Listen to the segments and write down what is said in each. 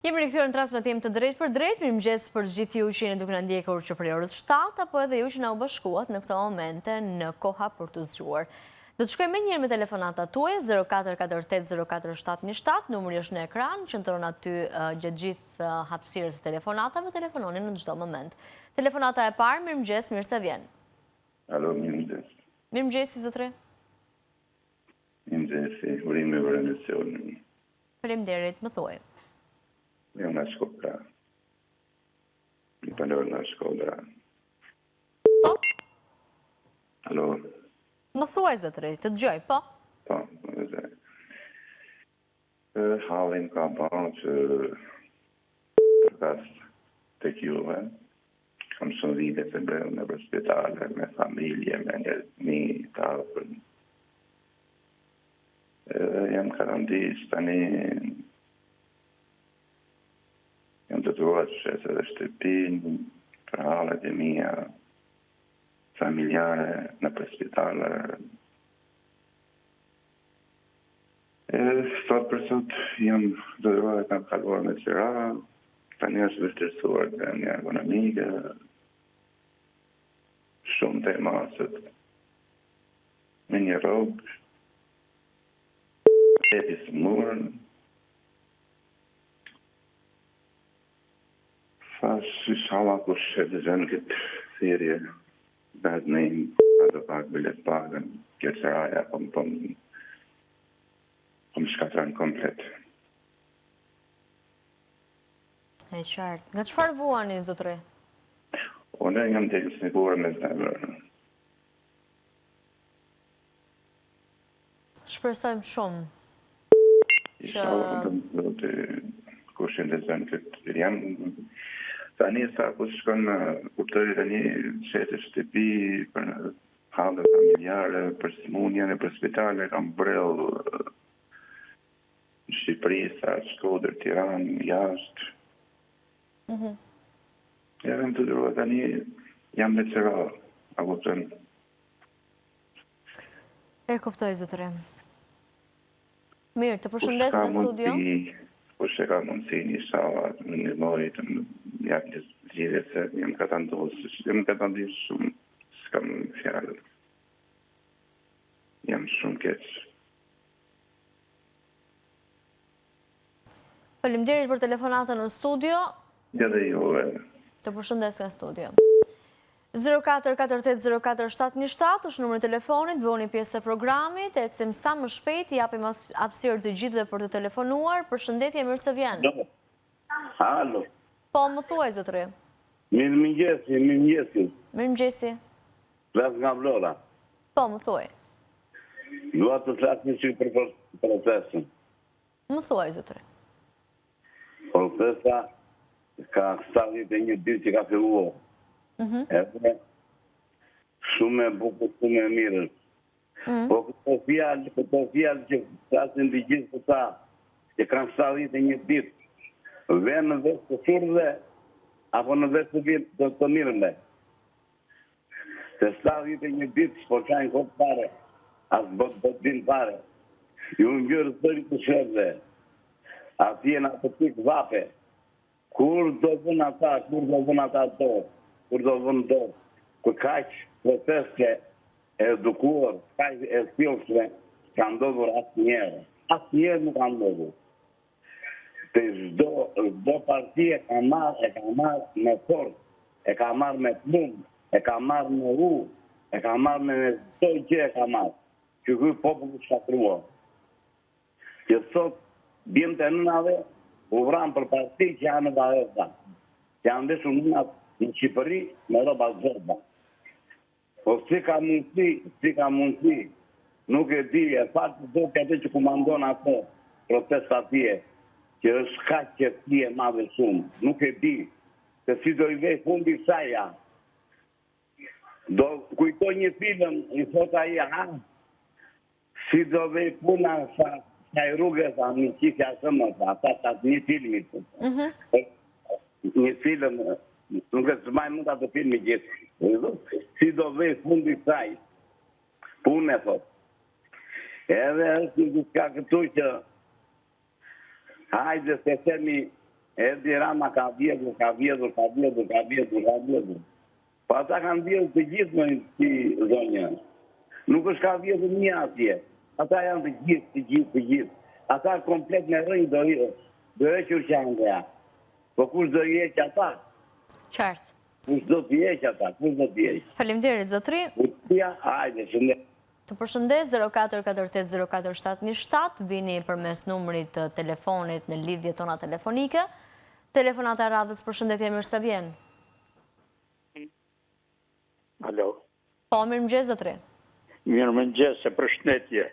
Jemi rikthyer në transmetim të drejtë për drejtë. Mirëmëngjes për gjithë ju që jeni duke na ndjekur që prej orës 7 apo edhe ju që na u bashkuat në këto momente në koha për të zgjuar. Do të shkojmë menjëherë me telefonata tuaja 0448047717, numri është në ekran, qëndron aty gjatë gjithë hapësirës së telefonatave, telefononi në çdo moment. Telefonata e parë, mirëmëngjes, mirë se vjen. Alo, mirëmëngjes. Mirëmëngjes, zotëri. Mirëmëngjes, urime për emisionin. Faleminderit, më thuaj. Jam nga Shkodra. Një panor nga Shkodra. Po? Alo? Më thuaj, zotëri, të dëgjoj, po? Po, më dhe. Halin ka bërë që përkas të kjuve, kam shumë vite të brevë në për spitale, me familje, me një të apër. Jam karandis, tani jam të duhet që edhe shtëpin për halet e mija familjare në për spitale. Sot për sot jam të duhet në kaluar me qëra, tani është vështirësuar të një ekonomike, shumë të masët me një rogë, etis murën, Inshallah kush e dëgjon këtë thirrje, bad name, atë pak bilet pagën, kjo qëraja, po më shkatran komplet. E qartë. Nga çfarë vuani, zotëri? Unë jam teknikuar me zemër. Shpresojmë shumë. Inshallah do të kush e dëgjon këtë jam. Tani sa kush shkon në kuptoj tani çetë shtëpi për halë familjare, për smunjën e për spitale, kam brell në Shqipëri, sa Shkodër, Tiranë, jashtë. Jam të duhet tani, jam me qëra, a kuptën. E kuptoj, zotëri. Mirë, të përshëndes në studio. Kush e ka mundësi një shavat, në mojit, jam një zgjidhje se jam ka të ndosë, jam ka të ndosë shumë, s'kam fjallë. Jam shumë keqë. Faleminderit për telefonatën në studio. Ja dhe juve. Të përshëndes nga studio. 0448047717 është numri i telefonit, bëni pjesë e programit, ecim sa më shpejt, japim hapësirë të gjithëve për të telefonuar. Përshëndetje, mirë se vjen. Alo. Po, më thuaj, zotëri. Mirëmëngjesi. Mirëmëngjesi. Flas nga Vlora. Po, më thuaj. Dua të flas një çik për procesin. Më thuaj, zotëri. Procesa ka stallit e një ditë që ka filluar. Edhe shumë e bukur, shumë e mirë. Po këto fjalë që flasin të gjithë këta, që kanë stallit e një ditë, vjen në vetë të shurve, apo në vetë të mirëme. Se stallit e një ditë, s'po qajnë këtë pare, as bët din pare. Ju njërë tëri të shërve, atje në të pikë vape, kur do vën ata do. Kur do vënë do, kur kaq proteste e edukuar, kaq e sjellshme, ka ndodhur asnjëherë. Asnjëherë nuk ka ndodhur. Te çdo parti e ka marrë me forcë, e ka marrë me plumë, e ka marrë me rrugë, e ka marrë me çdo gjë e ka marrë. Që ky popull u shkatrua. Që sot bjen të nënave, u vran për parti që janë në Bahesa. Që janë veshur nënat në Shqipëri me roba zërba. Po si ka mundësi, nuk e di, e fatë do këtë që komandon ato protesta tje, që është ka që tje madhe shumë, nuk e di, se si do i vej fundi saja. Do kujtoj një film, i thot aji, si do vej puna sa i rrugës, a një qifja shumë, ata një filmit. Një film, nuk e zmaj mund atë filmi gjithë. Si do vej fundi saj, punë e thot. Edhe është një diska këtu që hajde se themi Edi Rama ka vjedhur. Pa ata kanë vjedhur të gjithë në këti zonjë. Nuk është ka vjedhur një atje. Ata janë të gjithë. Ata komplet me rënjë do hequr që janë dhe ja. Po kush do i heq ata? Qartë. Kush do t'i heq ata? Faleminderit, zotri. Utia, hajde, shëndet. Të përshëndes 0448048717, vini përmes numrit të telefonit në lidhje tona telefonike. Telefonata e radhës, përshëndetje, mirë se vjen. Alo. Po, mirë mëgjes, zotri. Mirë mëgjes, e përshëndetje.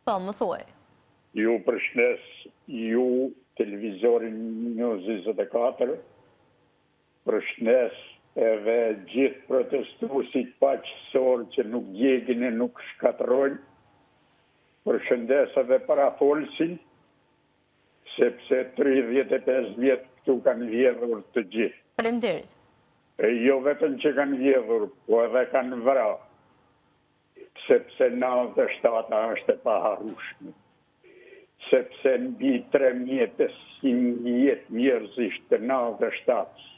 Po, më thuaj. Ju përshëndes, ju televizorin News 24, përshëndes edhe gjithë protestuesit paqësorë që nuk djegin e nuk shkatrojnë, përshëndes edhe parafolsin, sepse 35 vjetë këtu kanë vjedhur të gjithë. Faleminderit. E jo vetëm që kanë vjedhur, po edhe kanë vra, sepse 97 është e paharushme, sepse mbi 3500 jetë njerëzisht të 97,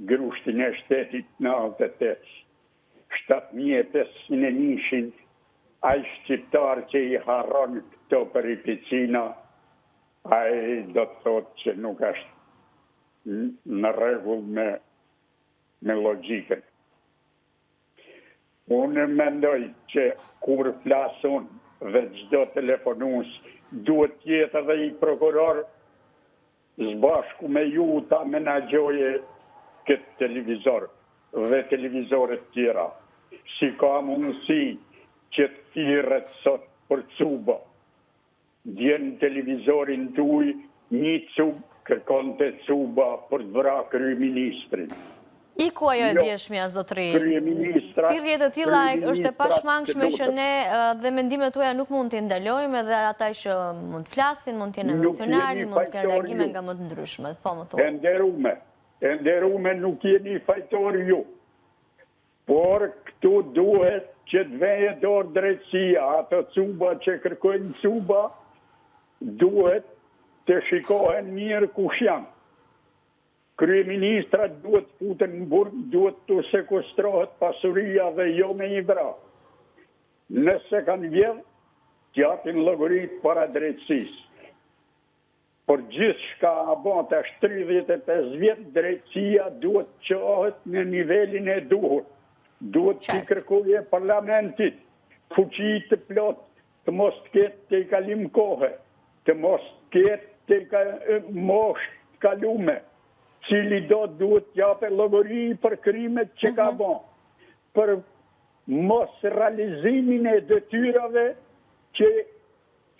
grushtin e shtetit 98, 7501 ai shqiptar që i harron këto peripicina, ai do të thotë që nuk është në rregull me logjikën. Unë mendoj që kur flas unë dhe çdo telefonues duhet tjetë edhe i prokuror zbashku me ju ta menaxhoje këtë televizor dhe televizoret tjera. Si ka mundësi që të thirret sot për cuba. Djenë televizorin tuj, një cub kërkon të cuba për të vra kryeministrin. I ku ajo e djeshmja, zotri? Kryeministra... Thirrjet e tilla është e pashmangshme që ne dhe mendimet tuaja nuk mund t'i ndalojmë edhe ata që mund të flasin, mund t'jenë emocional, mund të kenë reagime nga më të ndryshme. Po më thuaj. E nderume nuk jeni fajtor ju, por këtu duhet që të veje dorë drejtësia, ato cuba që kërkojnë cuba, duhet të shikohen mirë kush janë. Kryeministrat duhet futen në burg, duhet të sekustrohet pasuria dhe jo me i vra. Nëse kanë vjedh, t'japin llogarit para drejtësisë. Por gjithë shka abon të është 35 vjetë, drejtësia duhet qohet në nivelin e duhur. Duhet që kërkuje parlamentit, fuqi të plot, të mos të ketë të i kalim kohë, të mos të ketë të mosh të kalume, cili duhet t'jape llogari për krimet që ka bon, për mos realizimin e detyrave që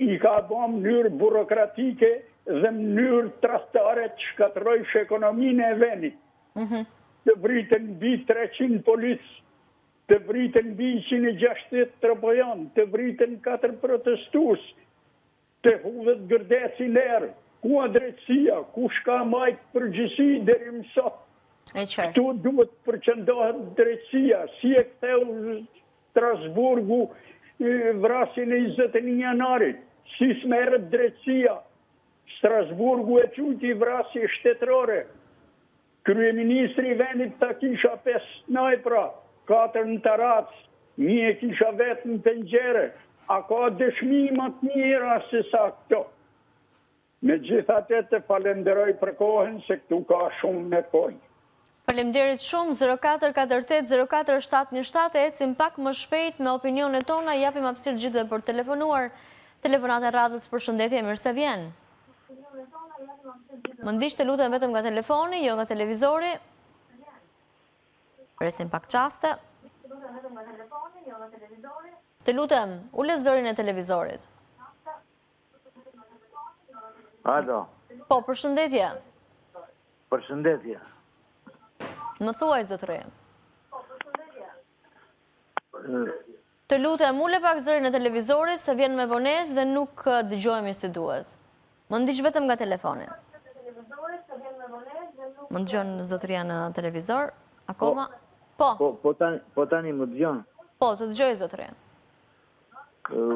i ka bon mënyrë burokratike dhe mënyrë tradhtare të shkatrojsh ekonominë e vendit. Të vritën mbi 300 policë, të vritën mbi 160 tropojan, të vritën 4 protestues, të hudhet gërdeci lerë, ku a drejtësia, ku shka majtë përgjësi deri më sot. Këtu duhet përqëndohet drejtësia, si e ktheu Strasburgu vrasin e 21 janarit, si smerët drejtësia, Strasburgu e quti vrasje shtetërore. Kryeministri i vendit ta kisha 5 snajpra, 4 në tarac, 1 e kisha vetë në pengjere. A ka dëshmi më të mira se sa këto? Megjithatë të falenderoj për kohën se këtu ka shumë me folë. Faleminderit shumë, 0448047717, ecim pak më shpejt me opinionet tona, japim hapësirë gjithëve për telefonuar. Telefonat e radhës, përshëndetje, mirë se vjen. Më ndiqte lutem vetëm nga telefoni, jo nga televizori. Presim pak qaste. Të lutem, ule zërin e televizorit. Alo. Po, përshëndetje. Përshëndetje. Më thuaj, zotëri. Të lutem, ule pak zërin e televizorit, se vjen me vonesë dhe nuk dëgjojmë si duhet. Më ndiq vetëm nga telefoni. Më dëgjon zotëria në televizor? Akoma? Po. Po tani më dëgjon? Po, të dëgjoj zotëria.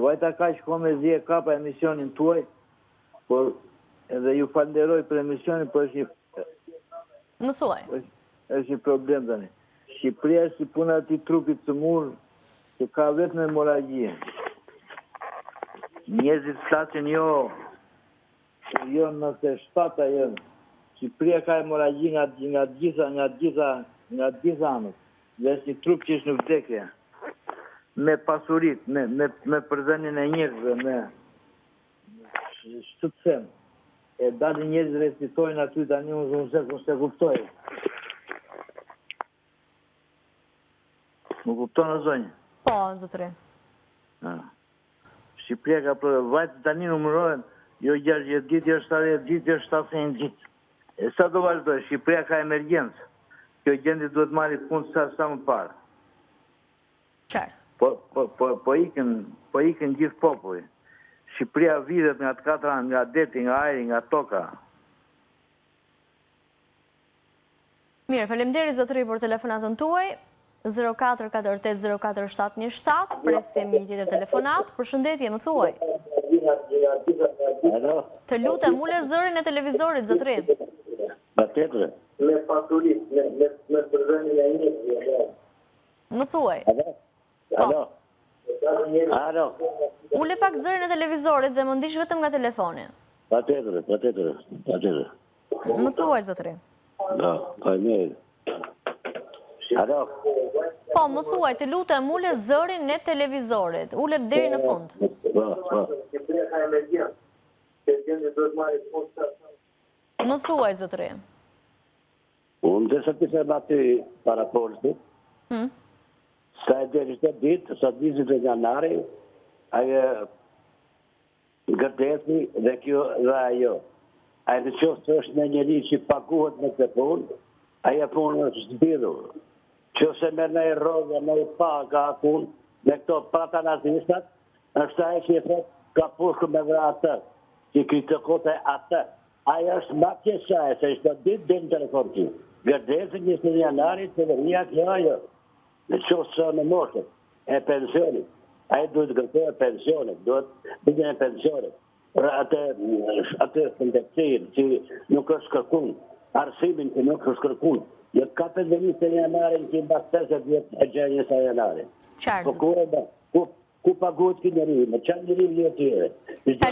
Vajta ka që kome zje kapa emisionin tuaj, por edhe ju falenderoj për emisionin, por është një Më thuaj. Është një problem tani. Shqipëria është si puna e atij trupit të murë që ka vetëm hemoragji. Njerëzit flasin jo 97 janë. Shqipëria ka hemoragji nga gjitha anët. Dhe është një trup që është në vdekje. Me pasurit, me përdhenin e njerëzve, me shtutsem. E dalin njerëz recitojnë aty tani unë se kuptoj. Më kupton o zonjë? Po, zotëri. Shqipëria ka vajtë tani numërohen, jo 60 ditë, jo 70 ditë, jo 70 ditë. E sa do vazhdoj, Shqipëria ka emergjencë. Kjo gjendi duhet marri punë sa më parë. Qartë. Po ikin gjithë populli. Shqipëria vidhet nga të katra, nga deti, nga ajri, nga toka. Mirë, faleminderit zotëri për telefonatën tuaj. 0448047717, presim një tjetër telefonat. Përshëndetje, më thuaj. Të lutem, ule zërin e televizorit, zotëri. Patjetër. Me pasurit, me përdhenin e njerëzve. Më thuaj. Alo. Ule pak zërin e televizorit dhe më ndish vetëm nga telefoni. Patjetër. Më thuaj, zotëri. Alo. Po, më thuaj, të lutem, ule zërin e televizorit. Ule deri në fund. Më thuaj, zotëri. Unë dhe sa të sem aty para polësit, sa e deri shtë ditë, sa 20 janari, aje gërdesi dhe kjo dhe ajo. Aje në qoftë është në njëri që paguhet me të punë, aje punë është zbidhur. Që se me në i rogë, me i paga akun, me këto patanazistat, është aje që i thot, ka pushku me vra atër, që kritikote atër. Aja është ma pjesaj, se ishtë ditë dhe në telefon që. Gërdesi 20 janarit, të vërria kjo ajo. Në qoftë së në moshët, e pensionit. Aje duhet gërtojë pensionit, duhet bëgjën e pensionit. Atë shpëndetësirë që nuk është kërkun, arsimin që nuk është kërkun. Jo ka të venit e janarin që i bas 50 vjetë e gjenjës e janarin. Qartë. Ku paguhet ki njëri, me qanë njëri vjetë tjere. Ta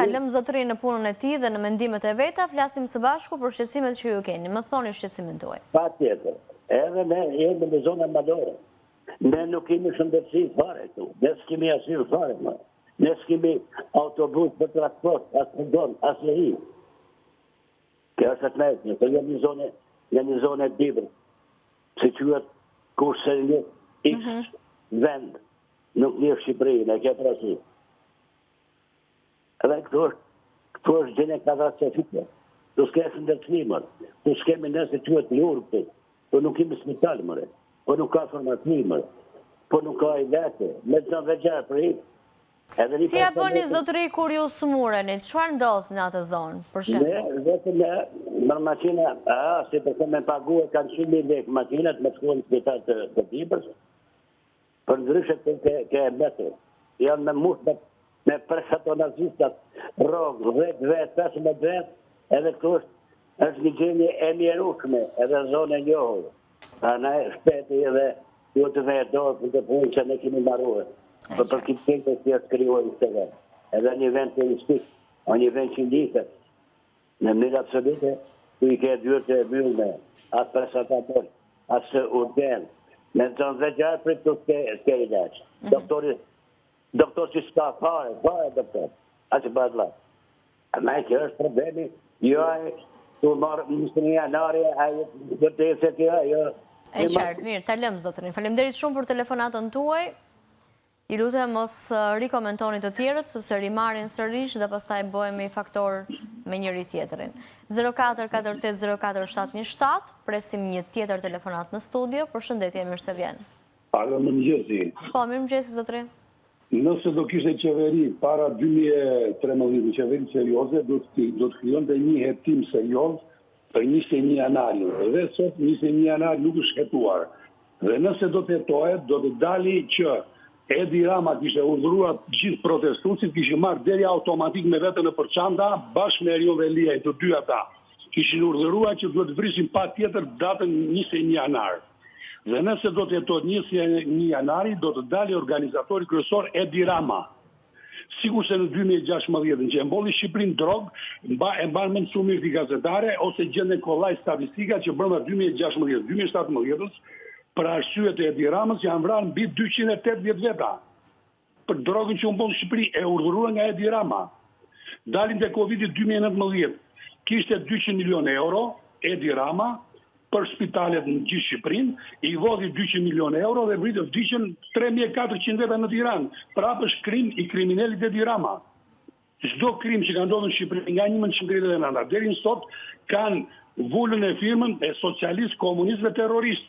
lëm zotëri në punën e ti dhe në mendimet e veta, flasim së bashku për shqecimet që ju keni. Më thoni shqecimin tuaj. Pa tjetër. Edhe ne jemi në zonë madore. Ne nuk kemi shëndetësi fare tu. Ne s'kemi asil fare, ma. Ne s'kemi autobus për transport, as të donë, as në hi. Kjo është të nejtë, në të jemi një zonë e dibër. Se qëhet kush se një x vend. Nuk një Shqipëri, në këtë rasi. Edhe këtu është gjene katastrofike. Tu s'kesh ndërtimër, tu s'kemi nëse qëhet ljurë për, po nuk kemi spitalë mëre, po nuk ka formatimër, po nuk ka i vete, me të në vegjarë për i. Si a bëni zotëri kur ju smureni, çfarë ndodh në atë zonë, për shembull? Ne, vetëm me makina, si përse me pagu e kanë 100.000 lekë makinat me shkuën në spital të Dibërës, për ndryshet ke e betër. Janë me mushë me preshatonazistat, rogë, 10 vetë, 15 vetë, edhe këtu është një gjendje e mjerushme, edhe zonë e njohur. A ne shpeti edhe ju të vendorë për të punë që ne kemi marruhe. Për këtë këtë që ja skriuar në të vetë. Edhe një vend të ristik, o një vend që njitët, në mënyrë absolute, ku i ke dyrë të e byllme, asë presatator, asë urgen, me zonë dhe gjarë për të s'ke i leqë. Doktor që s'ka fare doktor, asë badla. A me që është problemi, jo ajë, tu marë mësë një janari, ajë vërtese kjo, jo. E qartë, mirë, ta lëmë zotërin. Faleminderit shumë për telefonatën tuaj. I lutem mos rikomentoni të tjerët, sepse rimarin sërish dhe pastaj bëhemi faktor me njëri tjetërin. 0448047717, presim një tjetër telefonat në studio, përshëndetje, mirë se vjen. Alo, më mëgjesi. Po, mirë mëgjesi, zotëri. Nëse do kishte qeveri para 2013, qeveri serioze, do të kryon dhe një hetim serios për 21 janarin. Dhe sot 21 janar nuk është hetuar. Dhe nëse do të hetohet, do të dali që Edi Rama kishte urdhëruar gjithë protestuesit, kishte marrë deri automatik me vete në përçanda bashkë me Erion Veliaj, të dy ata. ishin urdhëruar që duhet vrisin patjetër datën 21 janar. Dhe nëse do të jetot 21 janari, do të dalë organizatori kryesor Edi Rama. Sigur se në 2016 që e mbolli Shqipërinë drogë, e mban mend shumë mirë gazetare, ose gjenden kollaj statistika që brenda 2016-2017 për arsyet e Edi Ramës janë vrarë mbi 280 veta. Për drogën që u mbolli Shqipëri e urdhëruar nga Edi Rama. Dalin te Covidi 2019, kishte 200 milion euro Edi Rama për spitalet në gjithë Shqipërinë, i vodhi 200 milion euro dhe vdiqën 3400 veta në Tiranë. Prapë është krim i kriminalit Edi Rama. Çdo krim që ka ndodhur në Shqipëri nga 1999 deri në sot kanë vulën e firmën e socialist, komunist dhe terrorist.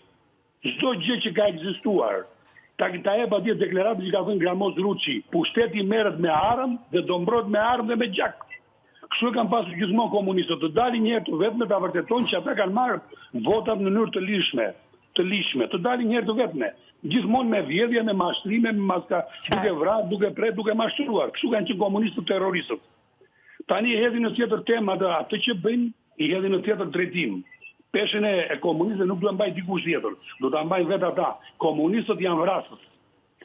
Çdo gjë që ka ekzistuar. Ta e pa djetë deklaratën që ka thënë Gramoz Ruçi, pushteti merret me armë dhe do mbrohet me armë dhe me gjak. Kështu e kanë pasur gjithmonë komunistët, të dalin një herë të vetme ta vërtetojnë që ata kanë marrë votat në mënyrë të lishme, të dalin një herë të vetme. Gjithmonë me vjedhje, me mashtrime, me maska, duke vrarë, duke pret, duke mashtruar. Kështu kanë qenë komunistët terroristët. Tani i hedhin në tjetër temë atë që bëjnë, i hedhin në tjetër drejtim. Peshën e komunistëve nuk do ta mbaj dikush tjetër, do ta mbajnë vetë ata. Komunistët janë vrasës.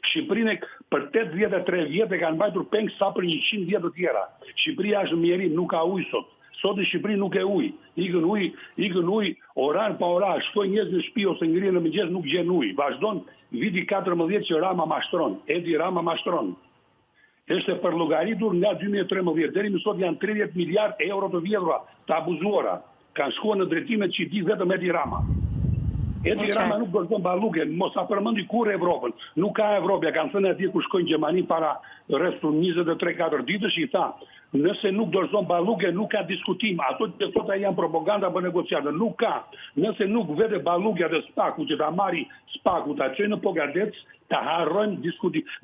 Shqipërinë për 83 vjet e kanë mbajtur peng sa për 100 vjet të tjera. Shqipëria është mjerim, nuk ka ujë sot. Sot në Shqipëri nuk e ujë. Ikën ujë orar pa orar, shkojnë njerëz në shtëpi ose ngrihen në mëngjes nuk gjen ujë. Vazhdon viti 14 që Rama mashtron, Edi Rama mashtron. Është për llogaritur nga 2013 deri më sot janë 30 miliard euro të vjedhura, të abuzuara. Kanë shkuar në drejtimet që i di vetëm Edi Rama. Edi Rama nuk dorëzon balluke, mos sa përmendi kur Evropën. Nuk ka Evropë, kanë thënë atje ku shkojnë Gjermani para rrestu 23-4 ditësh i tha, nëse nuk dorëzon balluke nuk ka diskutim. Ato që thotë janë propaganda për negociatë, nuk ka. Nëse nuk vete ballukja dhe spaku që ta marri spaku ta çojë në Pogadec, ta harrojnë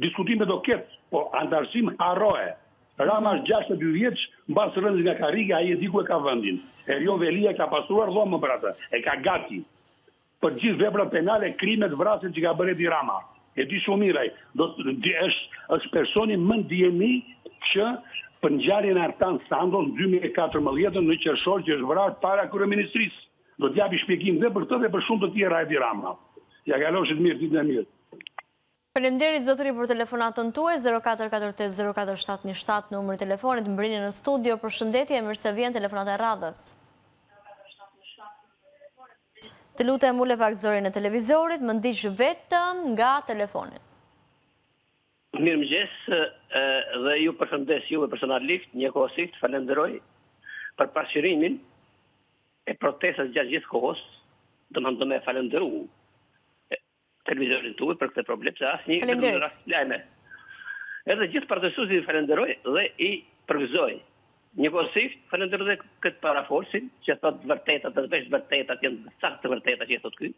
diskutime do ketë, po antarësim harroje. Rama është 62 vjeç, mbas rëndës nga karriga, ai e di ku e ka vendin. Erion Velia ka pasuruar dhomën për atë, e ka gati. Për gjithë veprat penale, krimet, vrasjet që ka bërë Edi Rama. E di shumë mirë ai. Është personi më ndjeni që për ngjarjen e Artan Sandos në 2014 në qershor që është vrarë para kryeministrisë. Do t'japi shpjegim dhe për këtë dhe për shumë të tjera Edi Rama. Ja kaloshit mirë, ditën e mirë. Faleminderit zotëri për telefonatën tuaj, 0448 numri i telefonit, mbrini në studio. Përshëndetje, mirë se vjen telefonata e radhës. Të lutem ule pak zërin e televizorit, më ndiq vetëm nga telefonit. Mirëmëngjes, dhe ju përshëndes juve personalisht, njëkohësisht falenderoj për pasqyrimin e protestës gjatë gjithë kohës, do me falenderu televizorin tuaj për këtë problem, se asnjë nuk do rast lajme. Edhe gjithë protestuesit falenderoj dhe i përgëzoj. Njëkohësisht falenderoj dhe këtë parafolsin që thotë vërtetat dhe veç vërtetat janë saktë vërtetat që thotë ky.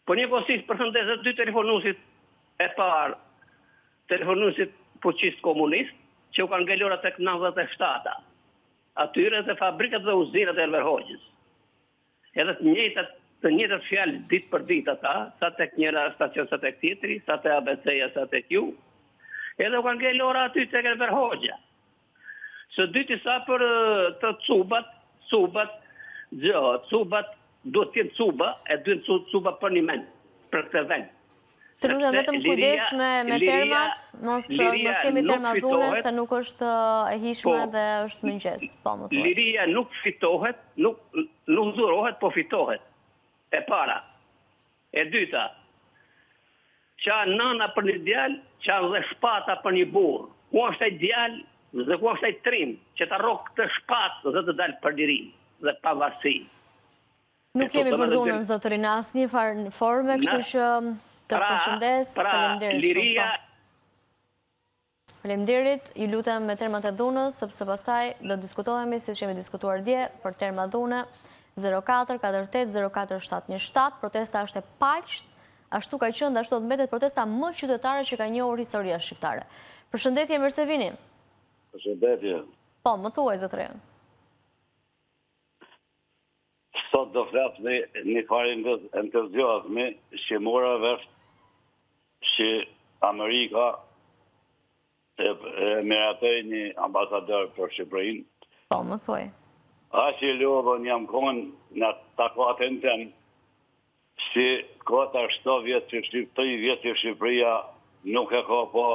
Po njëkohësisht përshëndes edhe dy telefonuesit e parë, telefonuesit fuqist komunist që u kanë ngelur tek 97-a. Atyre dhe fabrikat dhe uzinat e Enver Hoxhës. Edhe të njëjtat fjalë ditë për ditë ata, sa tek njëra stacion, sa tek tjetri, sa te ABC-ja, sa tek ju. Edhe u kanë ngelur aty tek Enver Hoxha. Së dyti sa për të cubat duhet të jenë cuba, e duhet cuba për një mend, për këtë vend. Të lutem vetëm kujdes me termat, mos kemi terma dhune, se nuk është e hishme dhe është mëngjes. Liria nuk fitohet, nuk dhurohet, po fitohet. E para. E dyta, qa nana për një djalë, qa dhe shpata për një burë. Ku është ai djalë dhe ku është ai trim, që ta rrok këtë shpatë dhe të dalë për lirin dhe pavarësi. Nuk kemi për dhunën, zotërin, asnjë forme, kështu që të përshëndes. Faleminderit, ju lutem me termat e dhunës, sepse pastaj do diskutohemi, siç kemi diskutuar dje, për terma dhune. 0448-04-717, protesta është e paqët, ashtu ka qenë dhe ashtu do të mbetet protesta më qytetare që ka njohur historia shqiptare. Përshëndetje, mirë se vini. Përshëndetje. Po, më thuaj, zotëre. Sot do flas me një farë entuziazmi që mora vesh që Amerika e meratoi një ambasador për Shqipërinë. Po, më thuaj. Aq i lodhën jam konë në takatën tem, si kota 7 vjetë që 3 vjetë që Shqipëria nuk e ka po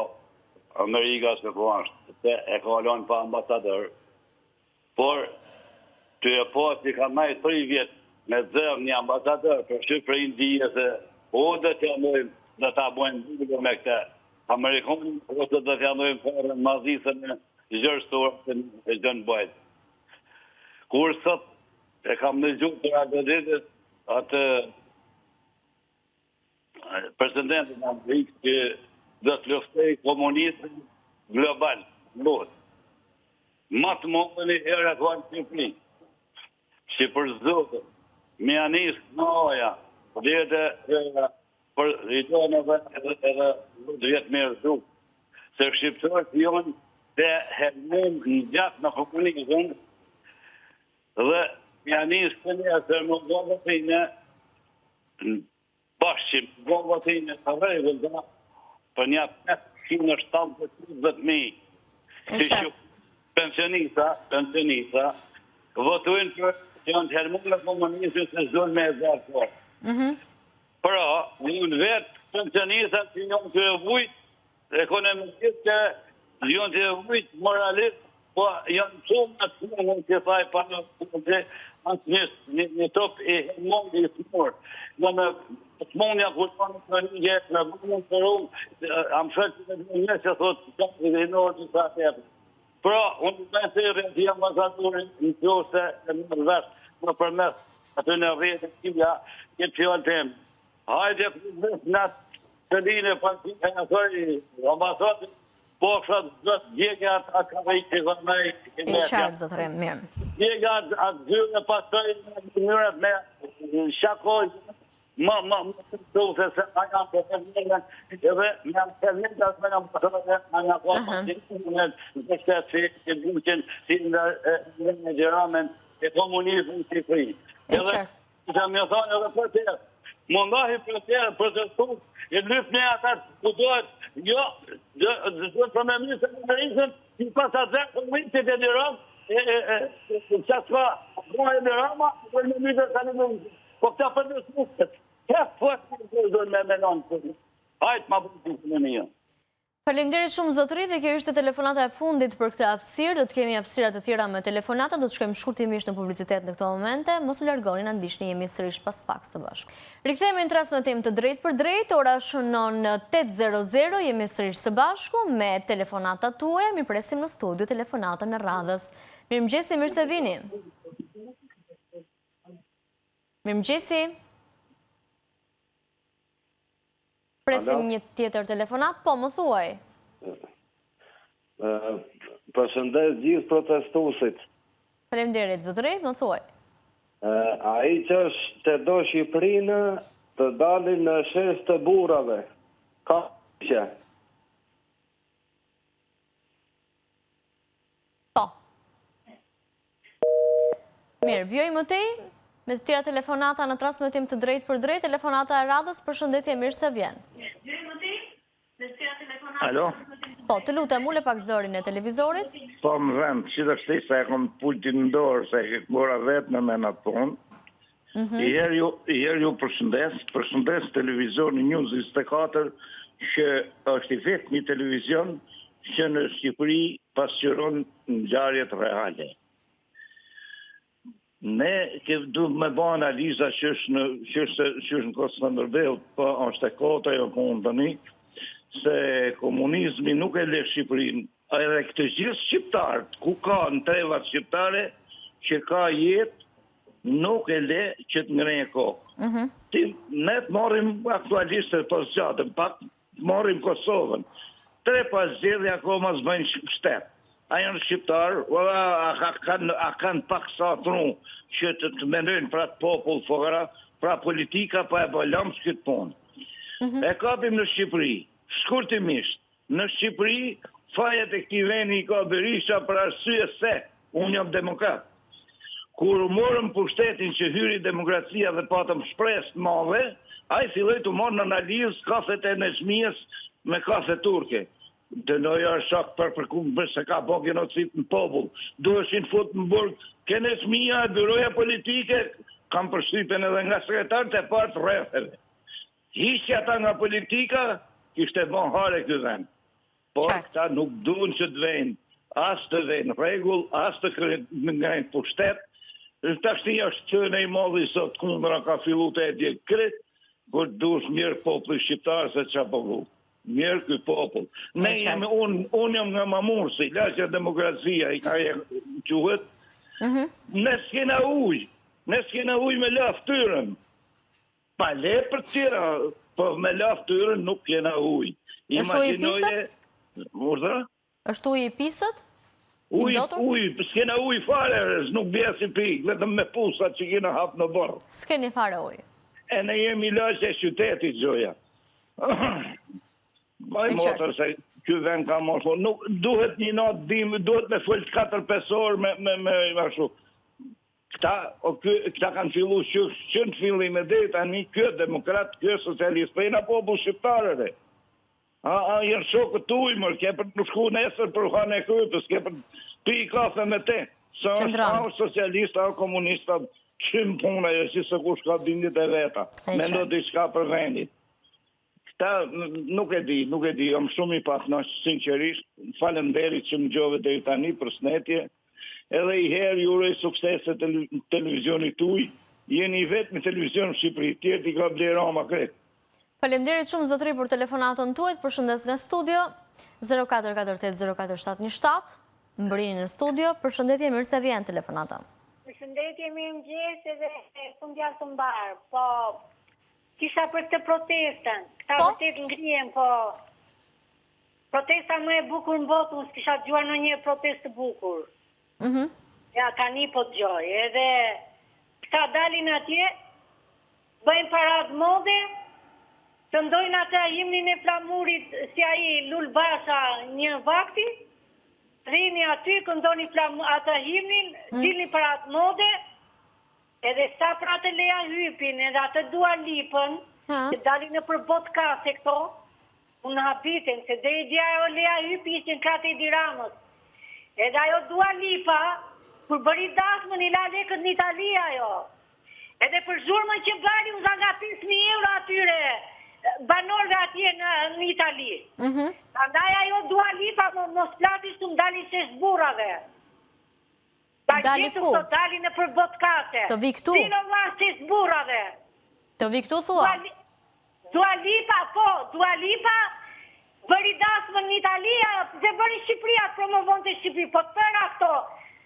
Amerika se po ashtë, se e ka lanë pa ambasadër. Por, të e po si ka maj 3 vjetë me zërë një ambasadër për Shqipërinë dhije se o dhe të jamojmë dhe ta bojnë dhije me këte Amerikanë, ose dhe të jamojmë farën mazisën e gjërësorë e gjënë bajtë. Kur sot e kam në gjuhë të Agaditit, atë presidentin në Amerikë që dhe të luftej komunizmin global, lot. Matë mëllën e herë e kënë Shqipëri, që për zotën, me anisë në oja, dhe për rritojnë edhe vjetë me rëzu, se shqiptarët jonë të hermën në gjatë në komunizmin, dhe me anisë të një të mëllëve të një bashqim, mëllëve të një të rejve dhe për një 570.000 pensionista votojnë për që janë të hermën në komunizmin se zonë me e zartë. Pra, në vetë pensionistat që janë të vujtë ekonomikisht që janë të vujtë moralisht, po janë shumë të shumë që faj pa një top e mundi i smurë. Në smonja kërëtonë të një në bërën të rrumë, am shëtë që në që thotë që të vejnërë që sa të jepë. Pra, unë të të rrëti ambasadurin në qose e në vetë në përmes atë në rrëti të kibja këtë fjallë temë. Hajde përmes në të linë e në thëri ambasadin, po kështë zëtë gjegja atë kavajtë që zërmej. E qartë, zotërim, mirë. Gjegja atë zyre pasoj në njërët me shakoj, më të se se a janë të përmjërën, edhe me janë përmjërën atë me janë përmjërën, a janë përmjërën, dhe shtetë që duqen si në gjeramen e komunizmën të fri. Edhe, që me thonë edhe për tërë, mundohi për tërë, për të stukë, e lypë me atat ku dojtë, jo, dhe për me mjë se në rizën, që pas atë zërë për mjë të të dirëm, që ka bojë e dirama, për me mjë të të në mjë. Po këta për në smukët, këtë fërë të zonë me menonë, hajtë ma bërë të në një. Faleminderit shumë zotëri dhe kjo ishte telefonata e fundit për këtë hapësirë, do të kemi hapësirat të tjera me telefonata, do të shkojmë shkurtimisht në publicitet në këto momente, mos u largoni, na ndiqni, jemi sërish pas pak së bashku. Rikthehemi në transmetim të drejtë për drejtë, ora shënon 8:00, jemi sërish së bashku me telefonatat tuaja, mi presim në studio telefonatën në radhës. Mirëmëngjesi, mirë se vini. Mirëmëngjesi. Presim një tjetër telefonat, po më thuaj. Përshëndes gjithë protestuesit. Faleminderit, zotëri, më thuaj. Ai që është të do Shqipërinë të dalin në shes të burrave. Ka që? Po. Mirë, vjoj më tej, me të tjera telefonata në transmetim të drejtë për drejtë, telefonata e radhës, përshëndetje, mirë se vjen. Alo? Po, të lutem, ule pak zërin e televizorit. Po, më vend, që të shti se e kom pultin në dorë, se e këmora vetë në me në tonë. I herë ju përshëndes televizor në News 24, që është i vetë një televizion që në Shqipëri pasqyron ngjarjet reale. Ne du me ba analiza që është në Kostë po është e kota jo kundëni, se komunizmi nuk e le Shqipërinë, edhe këtë gjithë shqiptarët, ku ka në trevat shqiptare, që ka jetë, nuk e le që të ngreje kokë. Ne të morim aktualistët për zgjatëm, pak të morim Kosovën. 3 pas zjedhja akoma zbëjnë shtetë. A janë shqiptarë, a kanë pak sa tru që të mendojnë pra të popull fogara, pra politika pa e bëllam së këtë punë. E kapim në Shqipëri, shkurtimisht, në Shqipëri, fajet e këti veni i ka Berisha për arsye se, unë jam demokrat. Kur morëm pushtetin që hyri demokracia dhe patëm shpresë madhe, a i filloj të morë në analizë kafet e Nezhmijes me kafe turke. dënoj shok për përkumë se ka po genocid në popull. Duheshin fut në burg, kene smija, byroja politike, kam përshtypjen edhe nga sekretarët e partë rretheve. Hiqja ata nga politika, kishte bon hare ky vend. Por këta nuk duhen që të vejnë, as të vejnë rregull, as të ngajnë pushtet. Tashti është qënë i modhi sot kundra ka fillu të edje kret, kur dush mirë populli shqiptar se qa pogu. Mirë ky popull. Unë jam nga Mamursi, laqja demokracia i ka quhet. Ne s'kena uj me laftyrën. Pa le për tjera, po me laftyrën nuk kena uj. Është uj i pisët? Është uj i pisët? Uj, s'kena uj fare, nuk bje si pikë, vetëm me pusat që kena hap në borë. S'keni fare uj? E ne jemi laqe e qytetit, gjoja. Baj motër se kjo vend ka mosho. Nuk duhet një natë dim, duhet me full 4-5 orë me ashu. Këta kanë fillu që në fillim e dhe, tani kjo demokrat, kjo socialist, për jena popull shqiptarëre. Jërë shokët të ujmër, ke për në shku nesër për hane e krypës, ke për pi i kafe me te. Së është socialista, komunista, qëmë puna e si se kush ka bindit e veta. Me ndo t'i shka për vendit. Këta nuk e di, jam shumë i pasnash, sinqerisht, falem derit që më gjove dhe i tani për snetje, edhe i herë jure i suksese televizionit tuj, jeni vetë me televizion në Shqipëri, tjerë t'i ka blerama kretë. Faleminderit shumë zotëri për telefonatën tuaj, përshëndes nga studio, 0448047717, mbrini në studio, përshëndetje mirë se vjen telefonata. Përshëndetje mirë mëgjes edhe fundjavë të mbarë, po kisha për të protestën, këta vërtet ngrijen, po protesta më e bukur në botë, unë s'kisha gjuar në një protest të bukur. Ja, tani po të gjoj, edhe këta dalin atje, bëjnë parad mode, të ndojnë ata himnin e flamurit si aji Lul Basha një vakti, rini aty, këndoni ata himnin, dilni për atë mode, edhe sa pra të Lea Hypin, edhe atë Dua Lipën, që dalin në për botkase këto, unë habiten, se dhe i dja e o Lea Hypi ishtë në krate i Diramës. Edhe ajo Dua Lipa, kur bëri dasmën i la lekët në Italia jo. Edhe për zhurmën që bari, unë nga 5.000 euro atyre, banorve atje në Itali. Andaj ajo Dua Lipa mos platis të mdali se zburave. Dali ku? Dali në për botkase. Të vi këtu? Dilo ma se zburave. Të vi këtu thua? Dua Lipa bëri dasmën në Italia, se bëri Shqipëria, promovon të Shqipëri, po të tëra këto,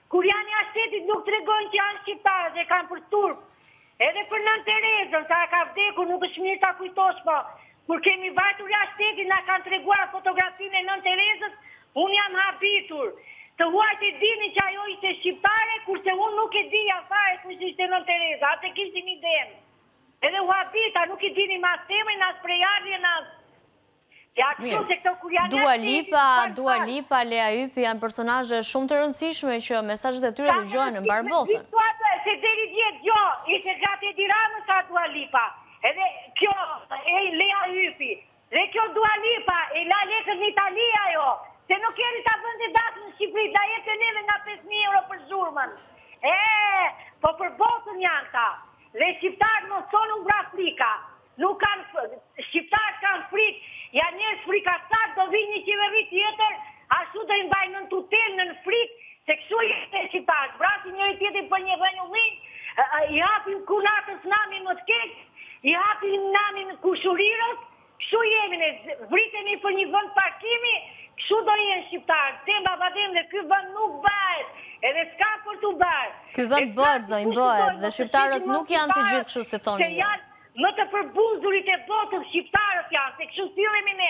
kur janë i ashtetit nuk të regojnë që janë shqiptarë dhe kanë për turp. Edhe për Nën Terezën, sa ka vdekur, nuk është mirë ta kujtosh, po, kur kemi vajtur jashtetit, na kanë treguar fotografinë e Nën Terezës, unë jam habitur. Të huajt e dini që ajo ishte shqiptare, kurse unë nuk e dija fare kush ishte Nën Tereza, atë kishim idem. Edhe u habita, nuk i dini mas temën, as prejardje, as... Dua Lipa, Lea Hypi janë personazhe shumë të rëndësishme që mesazhet e tyre dëgjohen në mbar botën. Se deri djetë gjo, ishte gati e Tiranës sa Dua Lipa. Edhe kjo e Lea Hypi. Dhe kjo Dua Lipa e la lekët në Italia jo. Se nuk jeri ta bënde dasë në Shqipëri, da jetë e neve nga 5.000 euro për zhurmën. Po për botën janë ta. Dhe shqiptarë në sonë nga Afrika. Nuk kanë, shqiptarë kanë frikë. Ja njerës frikasat do vi një qeveri tjetër, ashtu do i mbajnë në tutel në frikë, se kështu jetë e shqiptarë. Brasi njëri tjetër për një vënjullin, i hapin kunatës namin më të kekë, i hapin namin kushurirës, kështu jemi në vritemi për një vënd parkimi, kështu do jenë shqiptarë. Temba badem dhe ky vënd nuk bëhet, edhe s'ka për të bëhet. Ky vënd bëhet, zojnë bëhet, dhe shqiptarët nuk janë të gjithë kështu se thoni jo. Më të përbuzurit e botës shqiptarët janë, se kështu sillemi ne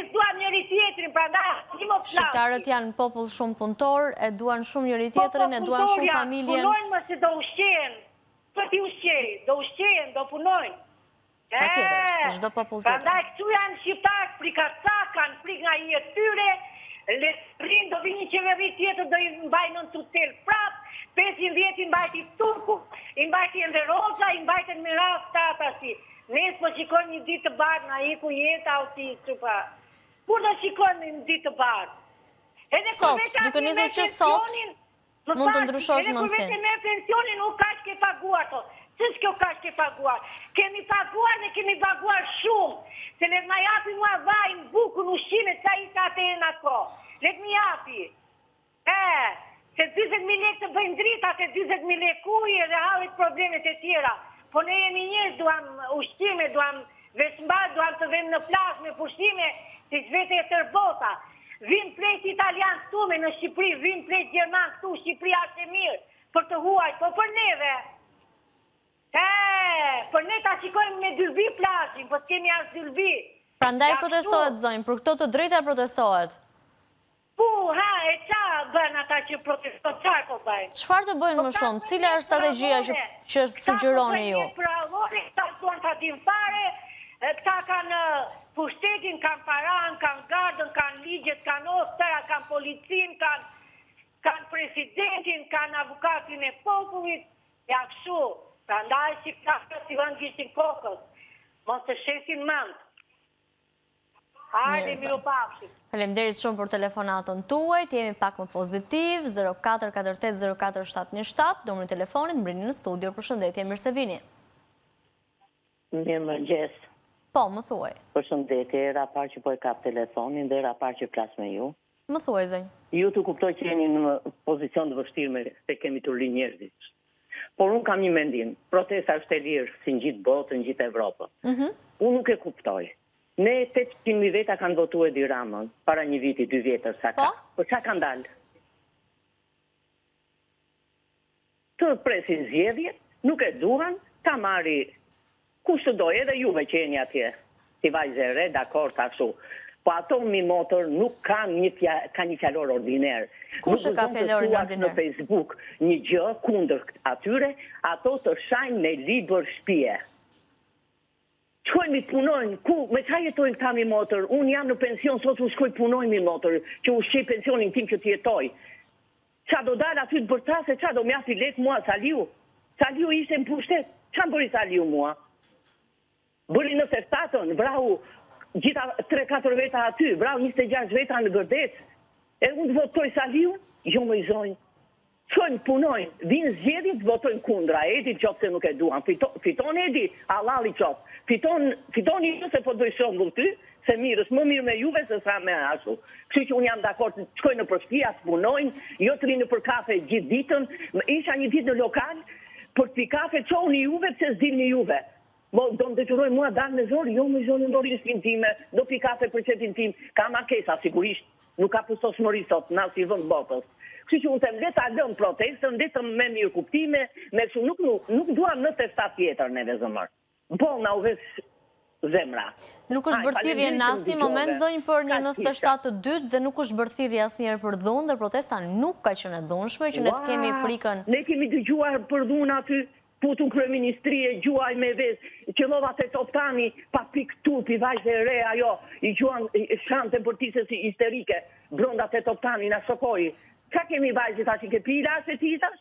s'duam njëri tjetrin, prandaj një më flas. Shqiptarët janë popull shumë punëtor, e duan shumë njëri tjetrin, e duan shumë familjen. Punojnë më se do ushqehen, për ti ushqejnë, do ushqehen, do punojnë. Patjetër, se çdo popull tjetër. Prandaj këtu janë shqiptarët frikasa, kanë frikë nga i e tyre, rinë do vi një qeveri tjetër, do i mbajnë në tutel prap. 500 vjetë i mbajti Turku, i mbajti Ende Roza, i mbajti në Miras Tatasi. Nesë po qikon një ditë të barë nga i ku jeta o si, Kur do shikojmë në ditë të bardhë? Edhe Sot, duke nisur që sot, mund të ndryshosh mundësin. Edhe kur me pensionin nuk ka që ke paguar to. Ç'është kjo ka që ke paguar? Kemi paguar dhe kemi paguar shumë. Se le të na japi mua vaj në bukën ushqime sa ishte atëherë në ato. Le të më japi. Se 20.000 lekë të bëjnë drita, se 20.000 lekë ujë dhe hallit problemet e tjera. Po ne jemi njerëz, duam ushqime, duam veçmbar, duam të vëmë në plazh me pushime, si vetë e tërë bota. Vin plejt italian këtu me në Shqipëri, vin plejt gjerman këtu, Shqipëria është e mirë për të huaj, po për neve. Për ne ta shikojmë me dylbi plazhin, po s'kemi as dylbi. Prandaj protestohet zonjë, për këto të drejta protestohet. E qa bën ata që protestojnë, qarë po bëjnë? Çfarë të bëjnë më shumë? Cila është strategjia që sugjeroni ju? Këta thonë ta dim fare, këta kanë pushtetin, kanë paran, kanë gardën, kanë ligjet, kanë ostëra, kanë policin, kanë presidentin, kanë avukatin e popullit, ja kështu. Prandaj që këta si vënd gjishin kokës, mos të shesin mënd. Hajde, miru pafshim. Faleminderit shumë për telefonatën tuaj, jemi pak më pozitiv, 0448047717, numri i telefonit, mbrini në studio, përshëndetje, mirë se vini. Mirëmëngjes. Po, më thuaj. Përshëndetje, era parë që po e kap telefonin dhe era parë që flas me ju. Më thuaj, zënj. Ju të kuptoj që jeni në pozicion të vështirë me se kemi të rinj njerëzit. Por unë kam një mendim, protesta është e lirë si në gjithë botën, në gjithë Evropën. Unë nuk e kuptoj. Ne 800.000 veta kanë votu Edi Ramën, para një viti, 2 vjetër sa ka. Po qa kanë dalë? Të presin zgjedhjet, nuk e duan, ta marri kush të doj, edhe juve që jeni atje. Si vajzë e re, dakor, ashtu. Po ato mi motor nuk kanë një fjallor ordiner. Kush e ka fjallorin ordiner? Në Facebook një gjë kundër atyre, ato të shajnë me libër shtëpie. Shkojnë mi punojnë, me qa jetojnë këta mi motor? Unë jam në pension, sot u shkoj punojnë mi motor, që u shqej pensionin tim që t'jetoj. Qa do dalë aty të bërtase, qa do mjafi letë mua, Saliu? Saliu ishte në pushtet, qa më bëri Saliu mua? Bëri në festatën, vrau gjitha 3-4 veta aty, vrau 26 veta në Gërdec. E unë të votoj Saliu? Jo më i zonjë. Shkojnë punojnë, vinë zgjedhjet të votojnë kundra, Edi qopë se nuk e duan, fiton Edi, halali qopë. Fiton i se po dojë shumë ty, se mirës, më mirë me juve se sa me ashtu. Kështu që unë jam dakord, shkojnë në përshpia, të punojnë, jo të rinë për kafe gjithë ditën, isha një ditë në lokal, për të pi kafe, qohë juve, pëse s'dim një juve. Do më detyronë mua dalë në zorë, jo me zonë ndori në shpinë time, do pi kafe për qetin tim, ka markesa, sigurisht, nuk ka pësos mëri sot, na si vënd botës. Kështu që unë të mdeta lëm protestën, ndetëm me mirë kuptime, me që nuk duam në testat tjetër neve zëmër. Po, na u vesh zemra. Nuk është bërthirje në asnjë moment, zonjë, për një 97 të dytë dhe nuk është bërthirje asnjëherë për dhunë, dhe protesta nuk ka qenë e dhunshme, që ne të kemi frikën. Ne kemi dëgjuar për dhunë aty, putun kryeministrie, gjuaj me vezë, qëllova të Toptani, pa piktur, pi vajzë e re, ajo, i gjuan shante për tisës histerike, brënda të Toptani, në shokoj. Qa kemi vajzë ta që ke pila se tisas?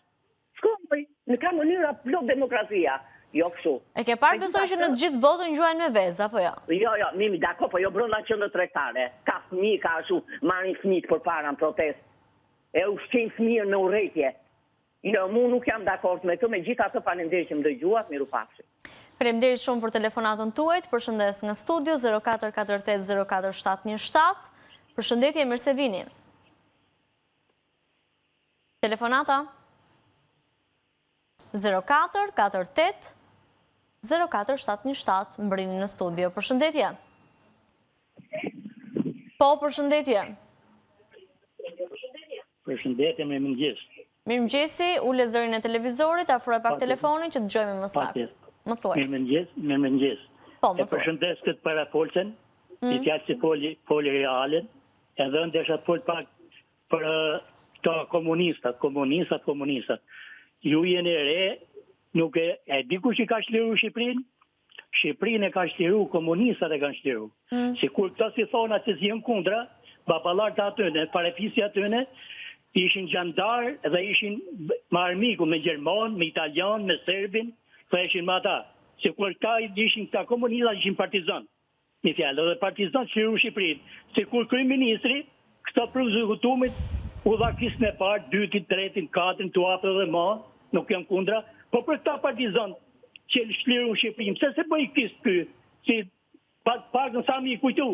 Shkoj, në ka mënyra plot demokracia. Jo kështu. E ke parë besoj që në gjithë botën gjuajnë me vezë, apo jo? Jo, mimi, dako, po jo brënda qëndër tregtare. Ka fëmi, ka ashu, marrin fëmit për para në protest. E ushqin fëmirë në urejtje. Jo, mu nuk jam dakord me të, me gjitha të faleminderit që më dëgjuat, miru pafshim. Faleminderit shumë për telefonatën tuaj, përshëndes nga studio 0448047717. Përshëndetje, mirë se vini. Telefonata 0448047717, mbrini në studio. Përshëndetje. Po, përshëndetje. Përshëndetje, me mëngjes. Mirë mëngjesi, ule zërin e televizorit, afroj pak telefonin që të gjojme më saktë. Më thuaj. Mirë mëngjes. Po, më thuaj. E përshëndes këtë para folsen, i tjallë që foli realin, edhe ndesha fol pak për të komunistat. Ju jeni re, nuk e di kush i ka shliru Shqipërinë? Shqipërinë e ka shliru, komunistat e ka shliru. Si kur këta si thona që zhjën kundra, babalar të atyne, parefisi atyne, ishin gjandar dhe ishin me armiku, me Gjerman, me Italian, me Serbin, dhe ishin me ata. Si kur ta ishin këta komunistat, ishin partizan. Një fjalë, dhe partizan qliru Shqipërinë. Se kur kryeministri, këta ekzekutumit, u dha kisën e parë, dytin, tretin, katrin, tu apë dhe ma, nuk jam kundra, po për këta partizan që shliru Shqipërinë, pse se bëj kisë ky, si pakën sa mi kujtu,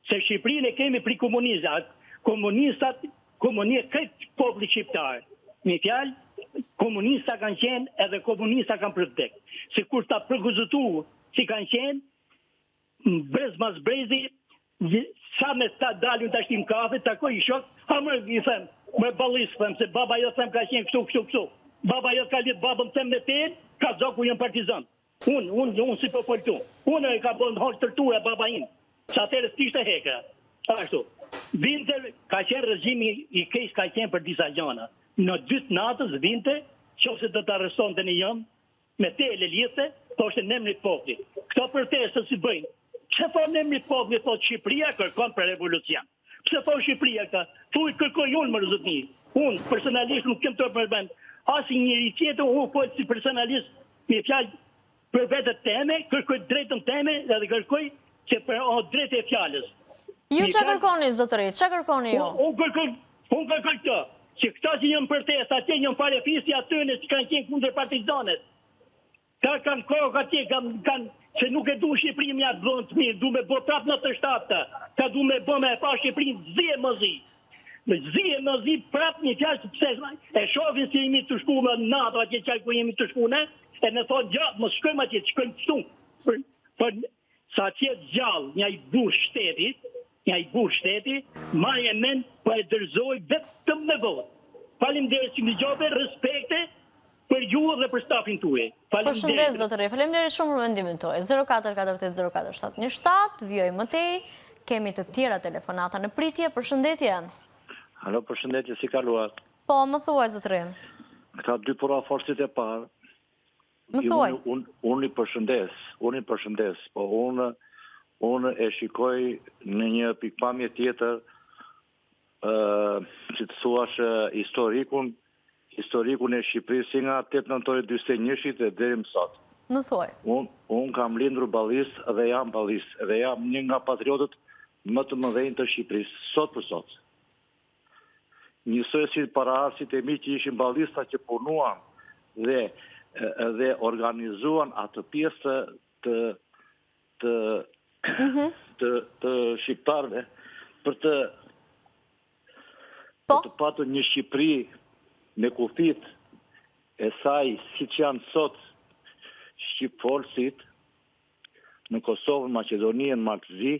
se Shqipërinë e kemi pri komunizat, komunia këtë populli shqiptar. Një fjalë, komunista kanë qenë edhe komunista kanë përvdek. Se kur ta përgëzutu si kanë qenë, brez mas brezi, sa me ta dalin të ashtim kafe, takoj i shok, i them, me balis, them, se baba jo them ka qenë kështu. Baba jo ka litë babëm them me ten, ka zoku jënë partizan. Unë si po foltu. Unë e ka bënë hoqë tërtura baba inë. Sa atërës tishtë e heka. Ashtu. Vinte, ka qenë regjimi i kejsh ka qenë për disa gjana. Në dytë natës vinte, qofse të të arreston të një jëmë, me te e leljethe, po është në emrit popullit. Këto protestë si bëjnë. Pse po në emrit popullit, po Shqipëria kërkon për revolucion. Pse po Shqipëria ka? Thuj kërkoj unë më rëzëtni. Unë personalisht nuk kem të përbën. Asi njëri tjetër, unë po si personalisht me fjalë për vetët teme, kërkoj drejtën teme dhe kërkoj që për drejtë e fjalës. Ju që kërkoni, zotërit? Që kërkoni ju? Unë kërkoj këto. Që këta që njën përtes, atje njën pare fisi atëne që kanë qenë kundër partizanet. Ka kanë kohë atje, që nuk e du Shqipëri mja të dhënë të mirë, du me bo prap në të shtatë, ka du me bo me e pa Shqipëri zje mëzi. Zje mëzi prap një fjalë që pëse e shovin si jemi të shku me nato atje qaj ku jemi të shku ne, e në thonë gjatë, më shkojmë atje, shkojmë të shumë. Sa qëtë gjallë një i bush shteti, marrë e men për e dërzoj vetëm me votë. Faleminderit që më dëgjove, respekte për ju dhe për stafin tuaj. Përshëndes, zotëri, faleminderit shumë për mendimin tuaj. 04480487, vjoj mëtej, kemi të tjera telefonata në pritje, përshëndetje. Alo, përshëndetje, si kaluat? Po, më thuaj, zotëri. Këta dy pora forcit e parë. Më thuaj. Unë i përshëndes, po unë e shikoj në një pikpamje tjetër, që të thuash historikun e Shqipërisë si nga 8 nëntori 41 dhe deri më sot. Më thuaj. Unë kam lindur ballis dhe jam ballis, dhe jam një nga patriotët më të mëdhenj të Shqipërisë, sot për sot. Njësoj si paraarsit e mi që ishin ballista që punuan dhe organizuan atë pjesë të shqiptarëve për të patur një Shqipëri me kufit e saj si që janë sot Shqipfolësit në Kosovën, Maqedonien, Maltëzi,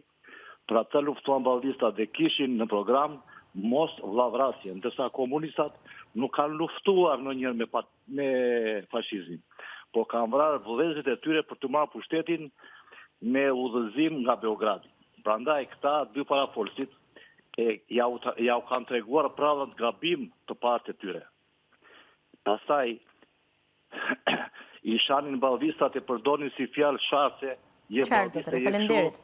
për ata luftuan ballistat dhe kishin në program mos vllavrasje, ndërsa komunistat nuk kanë luftuar në njërë me fashizmin, po kanë vrarë vëllezërit e tyre për të marrë pushtetin me udhëzim nga Beogradi. Prandaj këta dy parafolësit ja u kanë treguar prallën të gabim të partë e tyre. Pastaj i shanin ballistat e përdorin si fjalë sharse. Qartë, zotëri, faleminderit.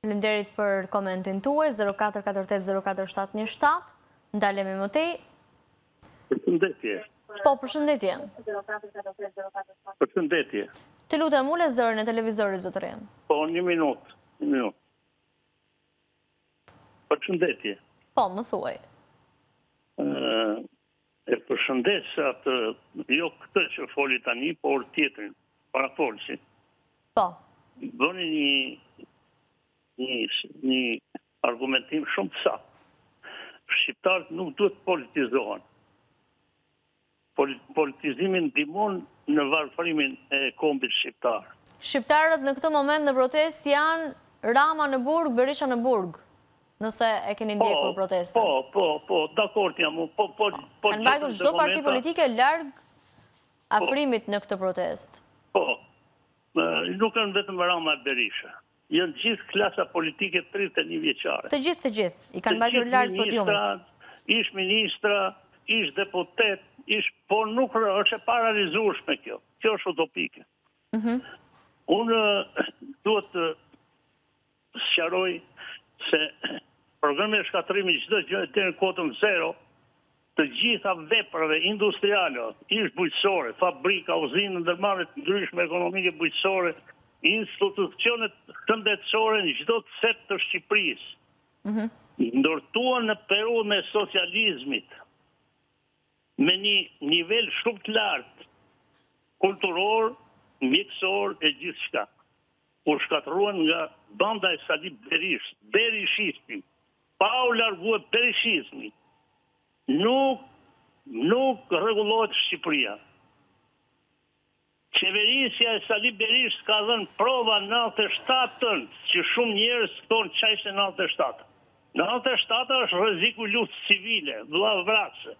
Faleminderit për komentin tuaj, 0448048717, ndalemi mëtej. Përshëndetje. Po, përshëndetje. Përshëndetje. Të lutem ule zërin e televizorit, zotëri. Po, një minutë. Përshëndetje. Po, më thuaj. E përshëndes atë, jo këtë që foli tani, por tjetërin, para folësi. Po. Bëni një argumentim shumë të saktë. Shqiptarët nuk duhet politizohen. Politizimin ndihmon në varfërimin e kombit shqiptar. Shqiptarët në këtë moment në protest janë Rama në Burg, Berisha në Burg. Nëse e keni ndjekur protestën. Po, dakord jam. Kanë mbajtur çdo parti politike larg afrimit në këtë protest. Po, nuk kanë vetëm Rama e Berisha. Janë gjithë klasa politike 31 vjeçare. Të gjithë. I kanë mbajtur larg podiumit. Ish ministra, ish deputet, por nuk është e paralizueshme kjo. Kjo është utopike. Unë duhet të sqaroj se programi i shkatërimit çdo gjë deri në kotën 0, të gjitha veprave industriale, ish bujqësore, fabrika, uzinë, ndërmarrje të ndryshme ekonomike bujqësore, institucionet shëndetësore në çdo cep të Shqipërisë ndërtuan në periudhën e socializmit me një nivel shumë të lartë kulturor, mjekësor e gjithçka. U shkatëruan nga banda e Salib Berishisti, pa u larguar berishizmi. Nuk rregullohet Shqipëria. Qeverisja e Salib Berisht ka dhënë prova 97-ën, që shumë njerëz thonë çaj se 97. 97 është rreziku i luftës civile, vllazvrase.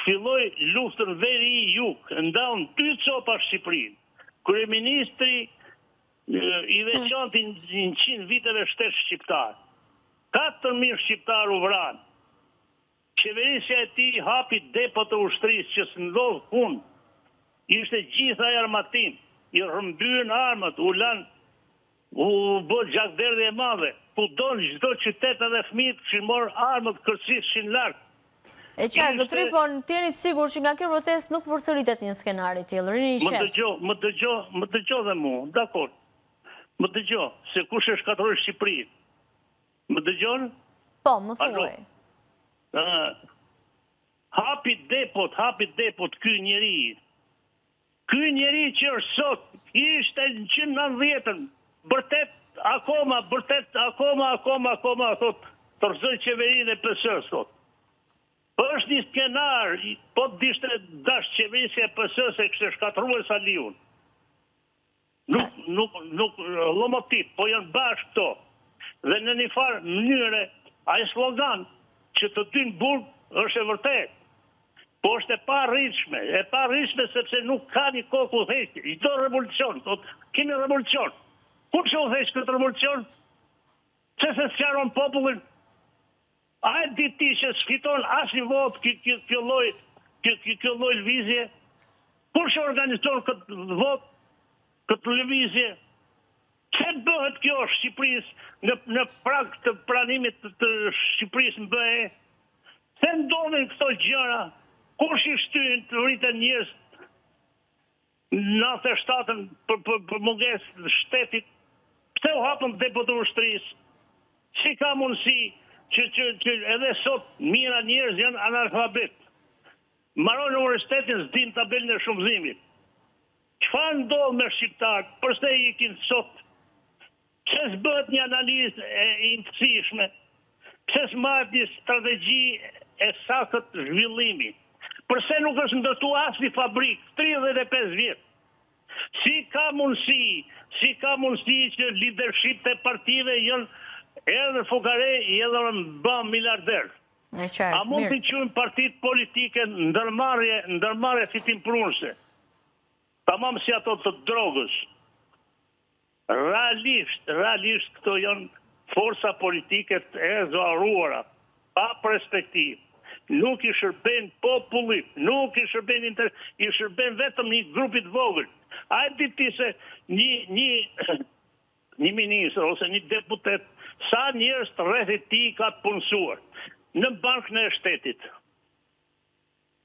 Filloi luftën veri i jug, ndaun 2 copa Shqipërinë. Kryeministri i veçantë në 100 viteve shtetë shqiptar. 4.000 shqiptar u vranë. Qeverisja e tij hapi depot të ushtrisë që s'ndodh punë. Ishte gjitha e armatim, i rrëmbyen armët, u bë gjakderdhje e madhe. Kudo në çdo qytet edhe fëmijët që morën armët kërcishin larg. E qartë, zotëri, por t'jeni të sigurt që nga kjo protestë nuk përsëritet një skenari tillë, rini i qetë. Më dëgjo dhe mua, dakor. Më dëgjo, se kush e shkatërroi Shqipërinë. Më dëgjon? Po, më thuaj. Hapi depot ky njeri. Ky njeri që është sot, ishte në 190-ën, akoma, thot, tërzoj qeverinë e PS-s, thot. Është një skenar, po të dishte dash qeverisja e PS-s e kështë shkatruar Saliun. Nuk lomotiv, po janë bashkë këto. Dhe në një farë mënyre, ai slogan që të dy në burg është e vërtet. Po është e parritshme sepse nuk ka një kohë ku thekë. Çdo revolucion, thot, kemi revolucion. Kur që u thekë këtë revolucion? Se sqaron popullin. A e di ti që s'fiton asnjë votë kjo lloj lëvizje? Kur që organizon këtë votë, këtë lëvizje? Pse bëhet kjo Shqipërisë në prag të pranimit të Shqipërisë në BE? Pse ndodhin këto gjëra? Kush i shtyn të rriten njerëz në 97-ën për mungesë të shtetit? Pse u hapën depot të ushtrisë? Si ka mundësi që edhe sot mira njerëz janë analfabet. Mbarojnë universitetin, s'din tabelën e shumëzimit. Çfarë ndodh me shqiptarët? Përse ikin sot? Pse s'bëhet një analizë e imtësishme? Pse s'marrët një strategji e sakët zhvillimi? Përse nuk është ndërtuar asnjë fabrikë 35 vjet? Si ka mundësi që leadership të partive janë edhe fukare, edhe bë miliarder? A mund të quajmë partitë politike ndërmarrje fitim prunëse? Tamam si ato të drogës. Realisht këto janë forca politike të ezaruara, pa perspektivë. Nuk i shërben popullit, nuk i shërben i shërben vetëm një grupit vogël. A e di ti se një ministër ose një deputet, sa njerëz të rrethit ti ka të punësuar në bankën e shtetit,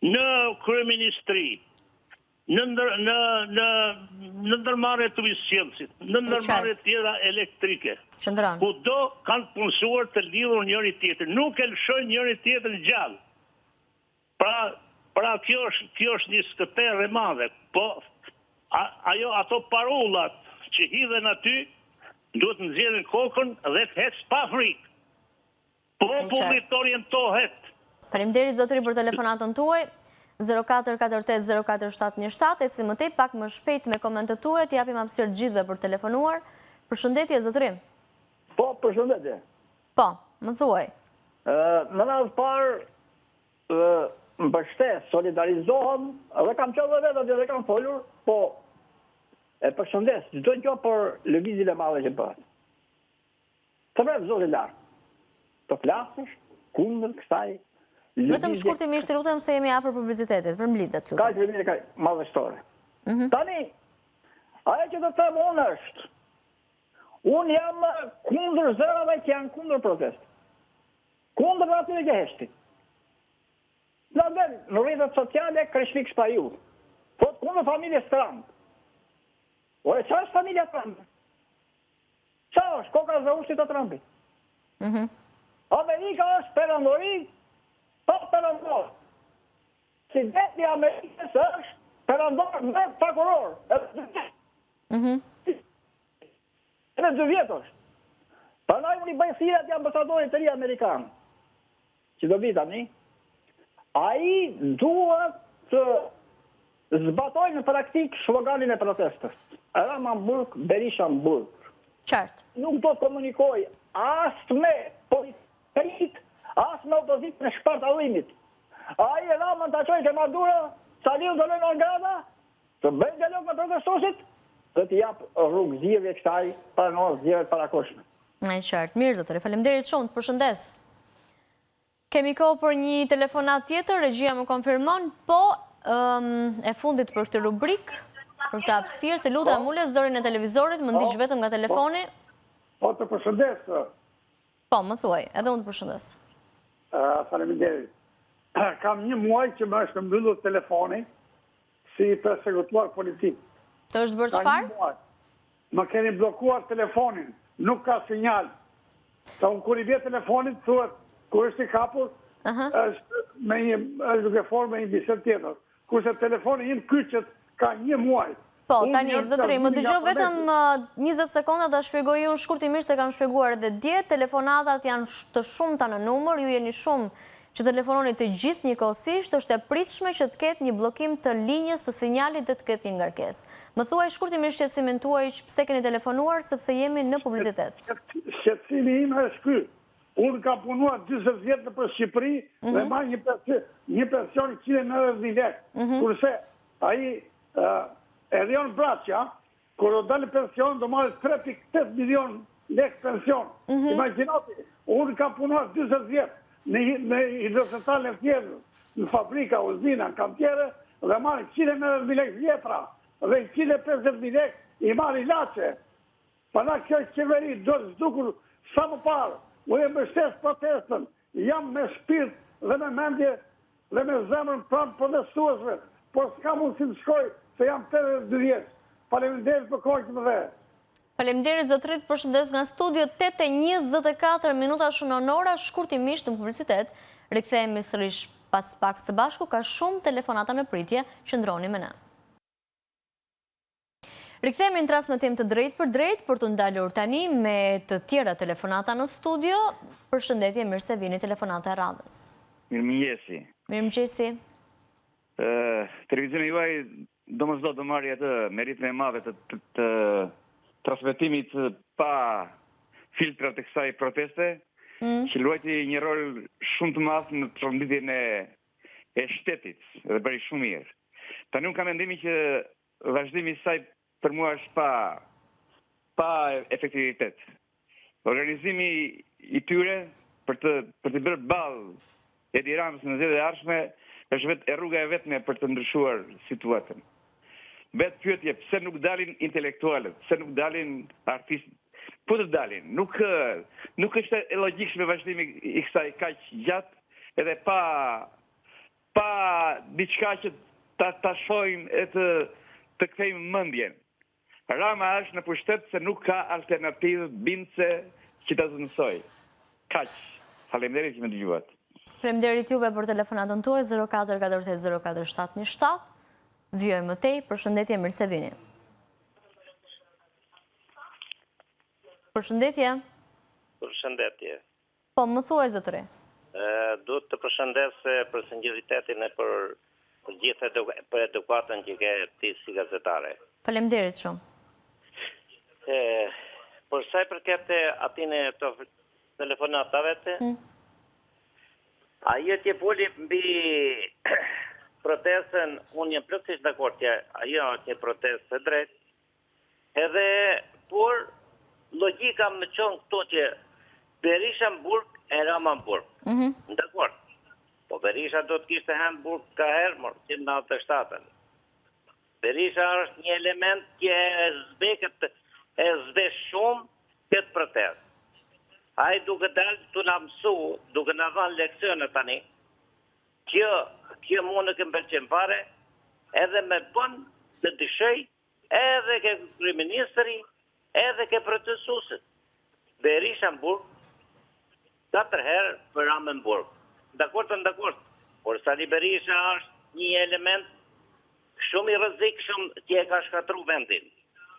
në kryeministri, në ndërmarrje të ujësjellësit, në ndërmarrje tjera elektrike. Kudo kanë punësuar të lidhur njëri tjetër, nuk e lëshojnë njëri tjetër gjallë. Pra kjo është një skëterë e madhe, po ato parullat që hidhen aty duhet nxjerrin kokën dhe të hecë pa frikë. Populli të orientohet. Faleminderit zotëri për telefonatën tuaj. 0448047717, e si më tej pak më shpejt me komentet tuaj, t'japim hapësirë gjithëve për telefonuar. Përshëndetje zotëri. Po, përshëndetje. Po, më thuaj. Në radhë parë më përshtes, solidarizohem, dhe kam qenë dhe vetë dhe kam folur, po e përshëndes, çdo gjë për lëvizjen e madhe që bëhet. Të vret zoti lart. Të flasësh kundër kësaj lëvizje. Vetëm shkurtimisht lutem se jemi afër publicitetit, për mblidhet lutem. Ka lëvizje ka madhështore. Tani, ajo që do të them unë është, unë jam kundër zërave që janë kundër protest. Kundër atyre që heshtin. Në rrjetet sociale kreshfik shpaju. Thot kundër familjes Trump. O e qa është familja Trump? Qa është koka dhe ushtit të Trumpit? Amerika është perandori, pa perandor. Si deti Amerikës është perandor me prokuror. Edhe 2 vjetë është. Përnaj unë i bëjë thirrje atij ambasadorit të ri Amerikanë, që do vi tani, ai duhet të zbatojnë në praktik sloganin e protestës. Ramanburg, Berisha Burg. Qartë. Nuk do të komunikoj as me politikët, as me opozitën e shpartallimit. Ai e Raman ta çojë ke Maduro, Saliu do lënë Angrada, të bëjnë dialog me protestuesit, dhe të jap rrugë zgjidhje kësaj para zgjedhjeve parakoshme. Ai qartë. Mirë zotëre, faleminderit shumë, të përshëndes. Kemi kohë për një telefonat tjetër, regjia më konfirmon, po e fundit për këtë rubrik, për këtë hapësirë, të lutem ule zërin e televizorit, më ndiq vetëm nga telefoni. Po, të përshëndes. Po, më thuaj, edhe unë të përshëndes. Faleminderit. Kam 1 muaj që më është mbyllur telefoni si persekutuar politik. Të është bërë çfarë? Më keni blokuar telefonin, nuk ka sinjal. Sa unë kur i vje telefonit, thuhet, kur është i kapur, është duke formë me një bisedë tjetër. Kurse telefoni im kyçet ka 1 muaj. Po, tani, zotëri, më dëgjoj vetëm 20 sekonda ta shpjegoj unë shkurtimisht, e kam shpjeguar edhe dje, telefonatat janë të shumta në numër, ju jeni shumë që telefononi të gjithë njëkohësisht, është e pritshme që të ketë një bllokim të linjës të sinjalit dhe të ketë një ngarkesë. Më thuaj shkurtimisht qetësimin tuaj pse keni telefonuar, sepse jemi në publicitet. Qetësimi im është ky. Unë kam punuar 40 vjet për Shqipëri dhe marr një pension 190.000 lekë. Kurse ai Erion Braçja, kur do dalë pension, do marrë 3.8 milion lekë pension. Imagjinoni, unë kam punuar 40 vjet në hidrocentrale tjera, në fabrika, uzina, në kantiere, dhe marrë 190.000 lekë vjetra, dhe 150.000 lekë i marrë ilaçe. Pana kjo qeveri do të zdukur sa më parë. Unë e mbështes protestën, jam me shpirt dhe me mendje dhe me zemrën pranë protestuesve, por s'ka mundësi të shkoj se jam 82 vjeç. Faleminderit për kohën që më dhe. Faleminderit zotërit, përshëndes nga studio 8:24 minuta shënonora, shkurtimisht në publicitet. Rikthehemi sërish pas pak së bashku, ka shumë telefonata në pritje, qëndroni me ne. Rikthehemi në transmetim të drejt për drejt për të ndalur tani me të tjera telefonata në studio. Përshëndetje, mirë se vini telefonata e radhës. Mirëmëngjesi. Mirëmëngjesi. Televizioni juaj domosdoshmë do marrë atë meritën e madhe të transmetimit pa filtra të kësaj proteste, që luajti një rol shumë të madh në transmetjen e shtetit dhe bëri shumë mirë. Tani unë kam mendimin që vazhdimi i saj për mua është pa efektivitet. Organizimi i tyre për të bërë ballë Edi Ramës në zgjedhjet e ardhshme është vetë rruga e vetme për të ndryshuar situatën. Vetë pyetje, pse nuk dalin intelektualët, pse nuk dalin artistët? Po të dalin, nuk është e logjikshme vazhdimi i kësaj kaq gjatë edhe pa diçka që ta shohim e të kthejmë mendjen. Rama është në pushtet se nuk ka alternativë bindse që ta zënësoj. Kaq. Faleminderit që më dëgjuat. Faleminderit juve për telefonatën tuaj 0448047717. Vjoj më tej, përshëndetje, mirë se vini. Përshëndetje. Përshëndetje. Po, më thuaj zotëri. Duhet të përshëndes për sinqeritetin e për gjithë për edukatën që ke ti si gazetare. Faleminderit shumë. Por sa i përket atine të telefonatave të, ajo që poli mbi protestën, unë jam plotësisht dakord që ajo që protestë e drejt, edhe por logjika më çon këto që Berisha në Burg e Rama në Burg. Dakord. Po Berisha do të kishte hënë Burg ka herë, që në 97-ën. Berisha është një element që e zbe shumë këtë protest. Ai duke dalë të na mësu, duke na dhënë leksione tani, kjo mua nuk më pëlqen fare, edhe me bën të dishej edhe ke kryeministri, edhe ke procesuesit. Berisha në burg, 4 herë për Ramën në burg. Dakord. Por Sali Berisha është një element shumë i rrezikshëm që e ka shkatruar vendin.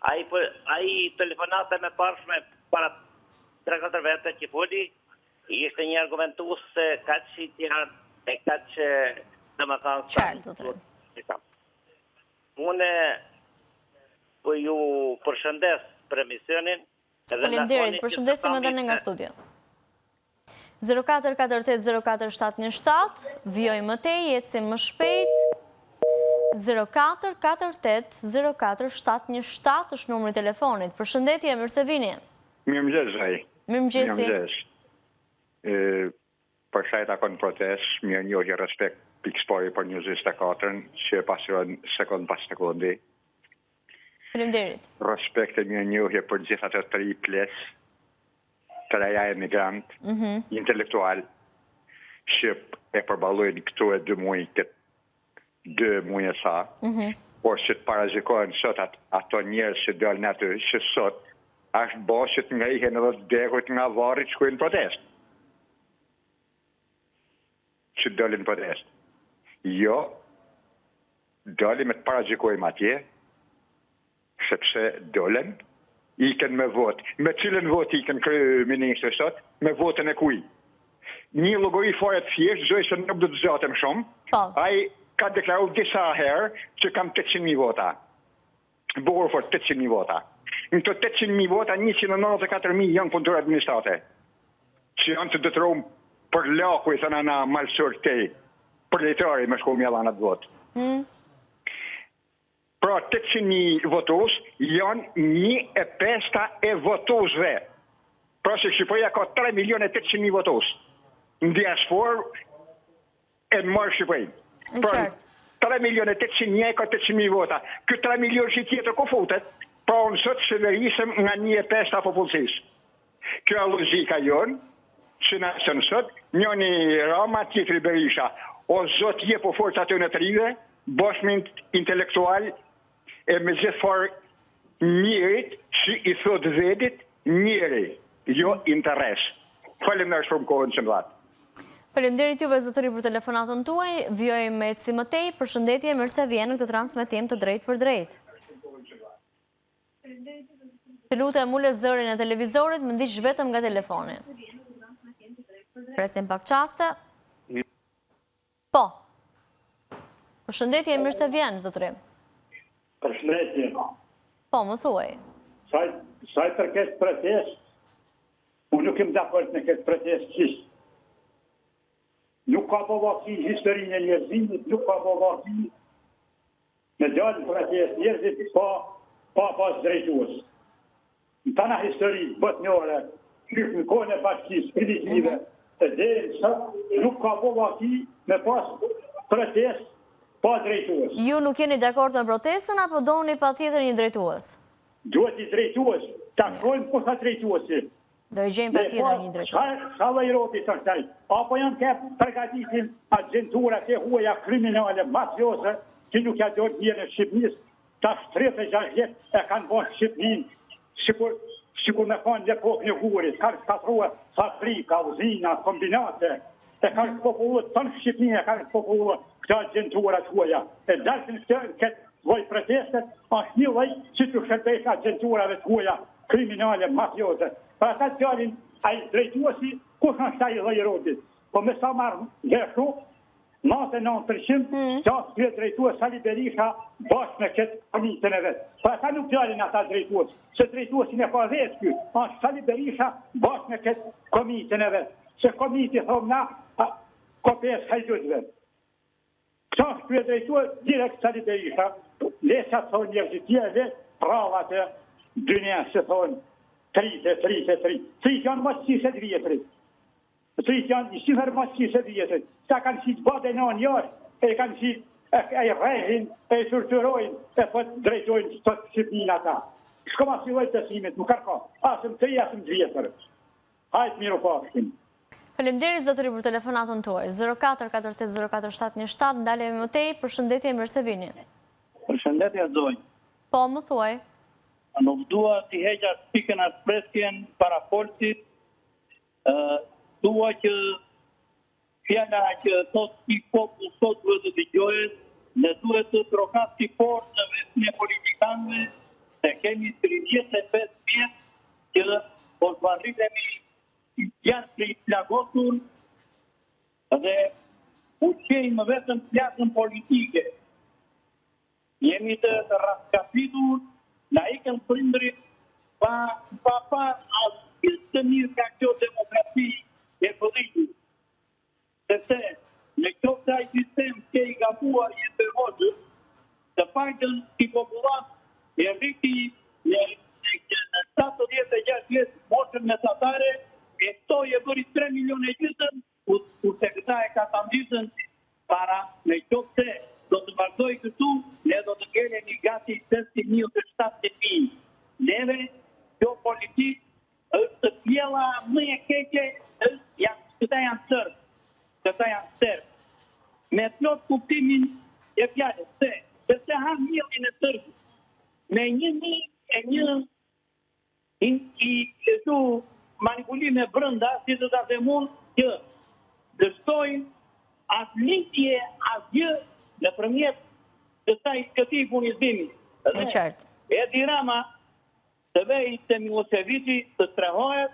Ai telefonate me parshme para 3-4 vete që foli, ishte një argumentues se kaq shitja e kaq domethënë unë po ju përshëndes për emisionin. Faleminderit, përshëndesim edhe ne nga studio. 04480477, vjoj më tej, ecim më shpejt. 04480477 është numri i telefonit. Përshëndetje, mirë se vini. Mirëmëngjes, Zaj. Mirëmëngjesi. Për sa i takon protest, mirë njohje respekt pikëspori për 24-ën, që pasion sekond pas sekundi. Faleminderit. Respekt e mirë njohje për gjithë ato 3 ples, të reja emigrant, intelektual, që e përballojnë këtu e 2 muaj, këtë 2 muaj e sa, por që të parazikohen sot ato njerëz që dalin aty, që sot është bashkët nga ihen edhe degujt nga varri që shkojnë protest. Që dalin protest. Jo, dalim me të parazikojmë atje, sepse dolen, iken me vot. Me cilën vot iken kryeministri sot? Me votën e kuj. Një llogari fare të thjeshtë, zoj se nuk do të zgjatem shumë. Ai ka deklaruar disa herë që kam 800.000 vota. Bukur fort 800.000 vota. Në të 800.000 vota, 194.000 janë punëtor administrate. Që janë të detëruar për laku, i thënë ana malsur tej, për lejtari me shku mjella në të votë. Pra 800.000 votues janë 1/5 e votuesve. Pra se Shqipëria ka 3.800.000 votues. Në diasporë e në marë Shqipërinë. Pra 3.800.000 ka 800.000 vota. Këtë 3 milion që tjetër ku futet, pra unë sot se verisëm nga 1/5 a popullsisë. Kjo e logjika jonë, që në sënë sot, njëni Rama, tjetëri Berisha. O zot je po forcat e në të rive, bashkëmin intelektual, e me gjithë farë njërit që i thot vedit njëri, jo interes. Faleminderit shumë kohën që më dhatë. Faleminderit juve zotëri për telefonatën tuaj, vjoj me eci më tej, përshëndetje, mirë se vjen në këtë transmetim të drejt për drejt. Të lutem mule zërin e televizorit, më ndiq vetëm nga telefoni. Presim pak qaste. Po. Përshëndetje, mirë se vjen, zotëri. Përshëndetje. Po, më thuaj. Sa i përket protest, unë nuk jem dakord me këtë protest qishtë. Nuk ka po vaki historinë e njerëzimit, nuk ka po vaki me dallë protest njerëzit pa pas drejtues. Në tana histori botnore, krypë në kone bashkisë, primitive, e deri sot, nuk ka po vaki me pas protest pa drejtues. Ju nuk jeni dakord në protestën, apo doni pa tjetër një drejtues? Duhet i drejtues, takojmë ku sa drejtuesi. Do i gjejmë pa tjetër një drejtues. Sa lajropi të këtaj, apo janë ke përgatitin agenturat e huaja kriminale, mafiose, që nuk ja do të një në Shqipnis, ta 36 jetë e kanë bërë Shqipnin, sikur me kanë në kohë një gurit, kanë shkatrua fabrika, uzina, kombinate, e kanë populluar tonë Shqipnin, e kanë populluar këta agenturat huaja. E dalsin këtë voj protestet, është një lej që të shërbejt agenturave të huaja kriminale, mafiose. Pra ta të fjallin, a i drejtuasi, ku kanë shtaj lejrotit? Po me sa marë gështu, 99% që të drejtuas Sali Berisha bashkë me këtë komitën e vetë. Pra ta nuk fjallin ata drejtuas, se drejtuasin e ka vetë kjo, është Sali Berisha bashkë me këtë komitën e vetë. Se komiti thomë na, kopes hajdutve. Që është kjo drejtuas, direkt Sali Berisha, lesa thonë njërëzit tjeve, pravat e dynja se thonë, 30 janë mësë 60 vjetërit. 30 janë shifer mësë 60 vjetërit. Ta kanë qitë bade në njërë, e kanë qitë, e rejhin, e surturojnë, e për drejtojnë të Shqipnin ata. Shko ma si lojtë të simit, më karka. Asëm 3, asëm 2 vjetërë. Hajtë miru pashkim. Faleminderit zotëri për telefonatën tuaj. 04480477, ndalemi më tej, përshëndetje, mirë se vini. Përshëndetje zonjë. Po, më thuaj. Nuk dua t'i heqa pikën atë presjen para folësit. Dua që fjalla që thot si popull sot duhet të dëgjohet, ne duhet të trokat si fort në vetën e politikanëve, se kemi 35 vjet që po të varritemi janë të i plagosur dhe uqejmë vetëm plasën politike. Jemi të raskapitur, na ikën prindrit pa asë të mirë ka kjo demokraci e pëllitur. Sepse në kjo kësaj sistem që i gabuar i të hoxhës, të pajtën si populat e rriti në 76 vjetë moshën mesatare, e këto e bëri 3 milion e gjysën, kurse këta e ka të ndisën para në kjo këse do të vazhdoj këtu, ne do të kene një gati 5.000 të 7.000. Neve, kjo politik, është të pjela më e keqe, këta janë sërë. Këta janë sërë. Me plot kuptimin e fjale, se hanë njëllin e sërë. Me një i këtu manipulime brënda, si të të themun që dështojnë asë litje, asë gjë, në përmjet këti punizimi. Edi Rama të vej të Miloševiqi të strehohet,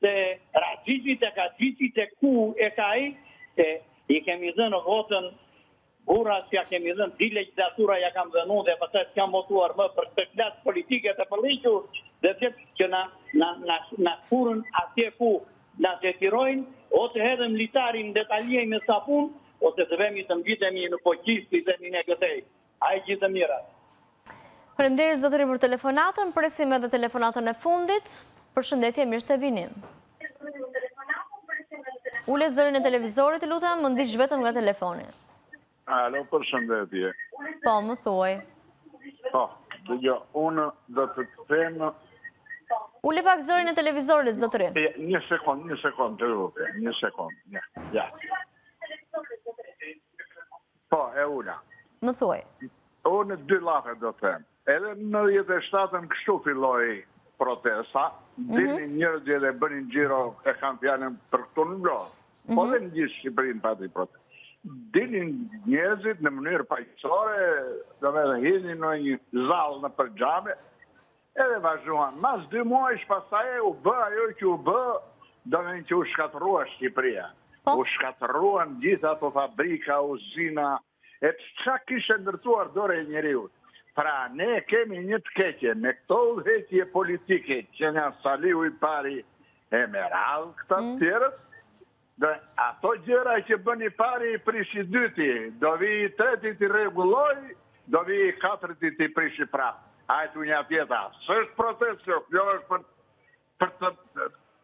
të Raqqiqi, të Kaqiqi, të ku e ka se i kemi dhenë votën bura që ja kemi dhenë di legislatura ja kam dhënu dhe përse që kam votuar më për të klasë politike të përliqur dhe që na kurën atje ku na zetirojnë, o të hedhem litarin detaljej me sapun, ose të vemi të mbitemi në poqis të zemi në këtej. A e gjithë mira. Faleminderit zotëri për telefonatën, presim edhe telefonatën e fundit. Përshëndetje, mirë se vini. Ule zërin e televizorit, lutem, më ndiq vetëm nga telefoni. Alo, përshëndetje. Po, më thuaj. Po, të jo, unë do të them... Ule pak zërin e televizorit, zotëri. Një sekund, të lupe, një sekund. Ja. Po, e ula. Më thuaj. Unë 2 lafe do të them. Edhe në 97-ën kështu filloj protesta, dini njërëzje dhe bënin gjiro e kam fjallën për këtu në blodë. Po dhe në gjithë Shqipërinë pati protesta. Dini njëzit në mënyrë pajësore, dhe me dhe hini në një zalë në përgjame, edhe vazhduan. Mas 2 muajsh pasaj u bë, ajo që u bë, do me në që u shkatërua Shqipëria. U shkatëruan gjitha ato fabrika, uzina, e çka kishte ndërtuar dore e njeriut. Pra, ne kemi një të keqe, me këto udhëheqje politike, që nga Saliu i pari e Meral, këta të tjerët, dhe ato gjëra që bën i pari i prish i dyti, do vi i tretit i regulloj, do vi i katërtit i prish i prap. Ajtu një tjeta, së është protestio, kjo është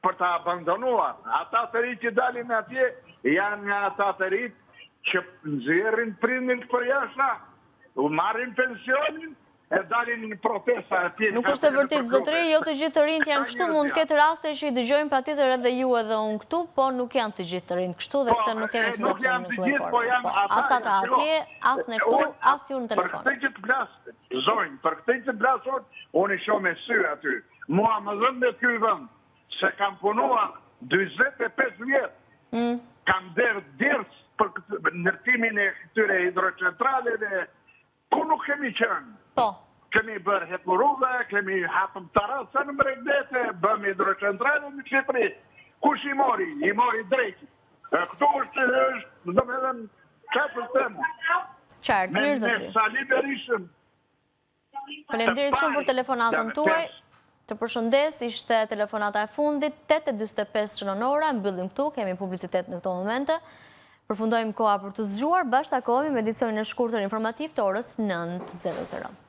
për të abandonuar. Ata të ri që dalin atje, janë nga ata të ri që nëzjerin prindin për jashta, u marrin pensionin, e dalin në protesta atje. Nuk është e vërtit, zotëri, jo të gjithë të rinjt janë kështu, mund këtë raste që i dëgjojmë pa tjetër edhe ju edhe unë këtu, po nuk janë të gjithë të rinjt kështu dhe këtë nuk kemi pësë të në telefonë. As ata atje, as në këtu, as ju në telefonë. Për këtë që të plasë, zonjë, për këtë që të plasë, unë i shumë me sy aty. Mua më dhëmë dhe të vënd, se kam punua 25 vjetë, kam dërës për nërtimin e këtyre hidrocentraleve, ku nuk kemi qënë. Kemi bërë hepuruve, kemi hapëm tarasa në Mregdete, bëm hidrocentrale në Shqipëri. Kush i mori? I mori drejti. Këtu është, do me dhe në qëpër temë. Qartë, mirë zotëri. Me Sali Berishën. Faleminderit shumë për telefonatën tuaj. Të përshëndes, ishte telefonata e fundit, 8:45 shënora, mbyllim këtu, kemi publicitet në këto momente. Përfundojmë koha për të zgjuar, bashkë takohemi me edicionin e shkurtër informativ të orës 9:00.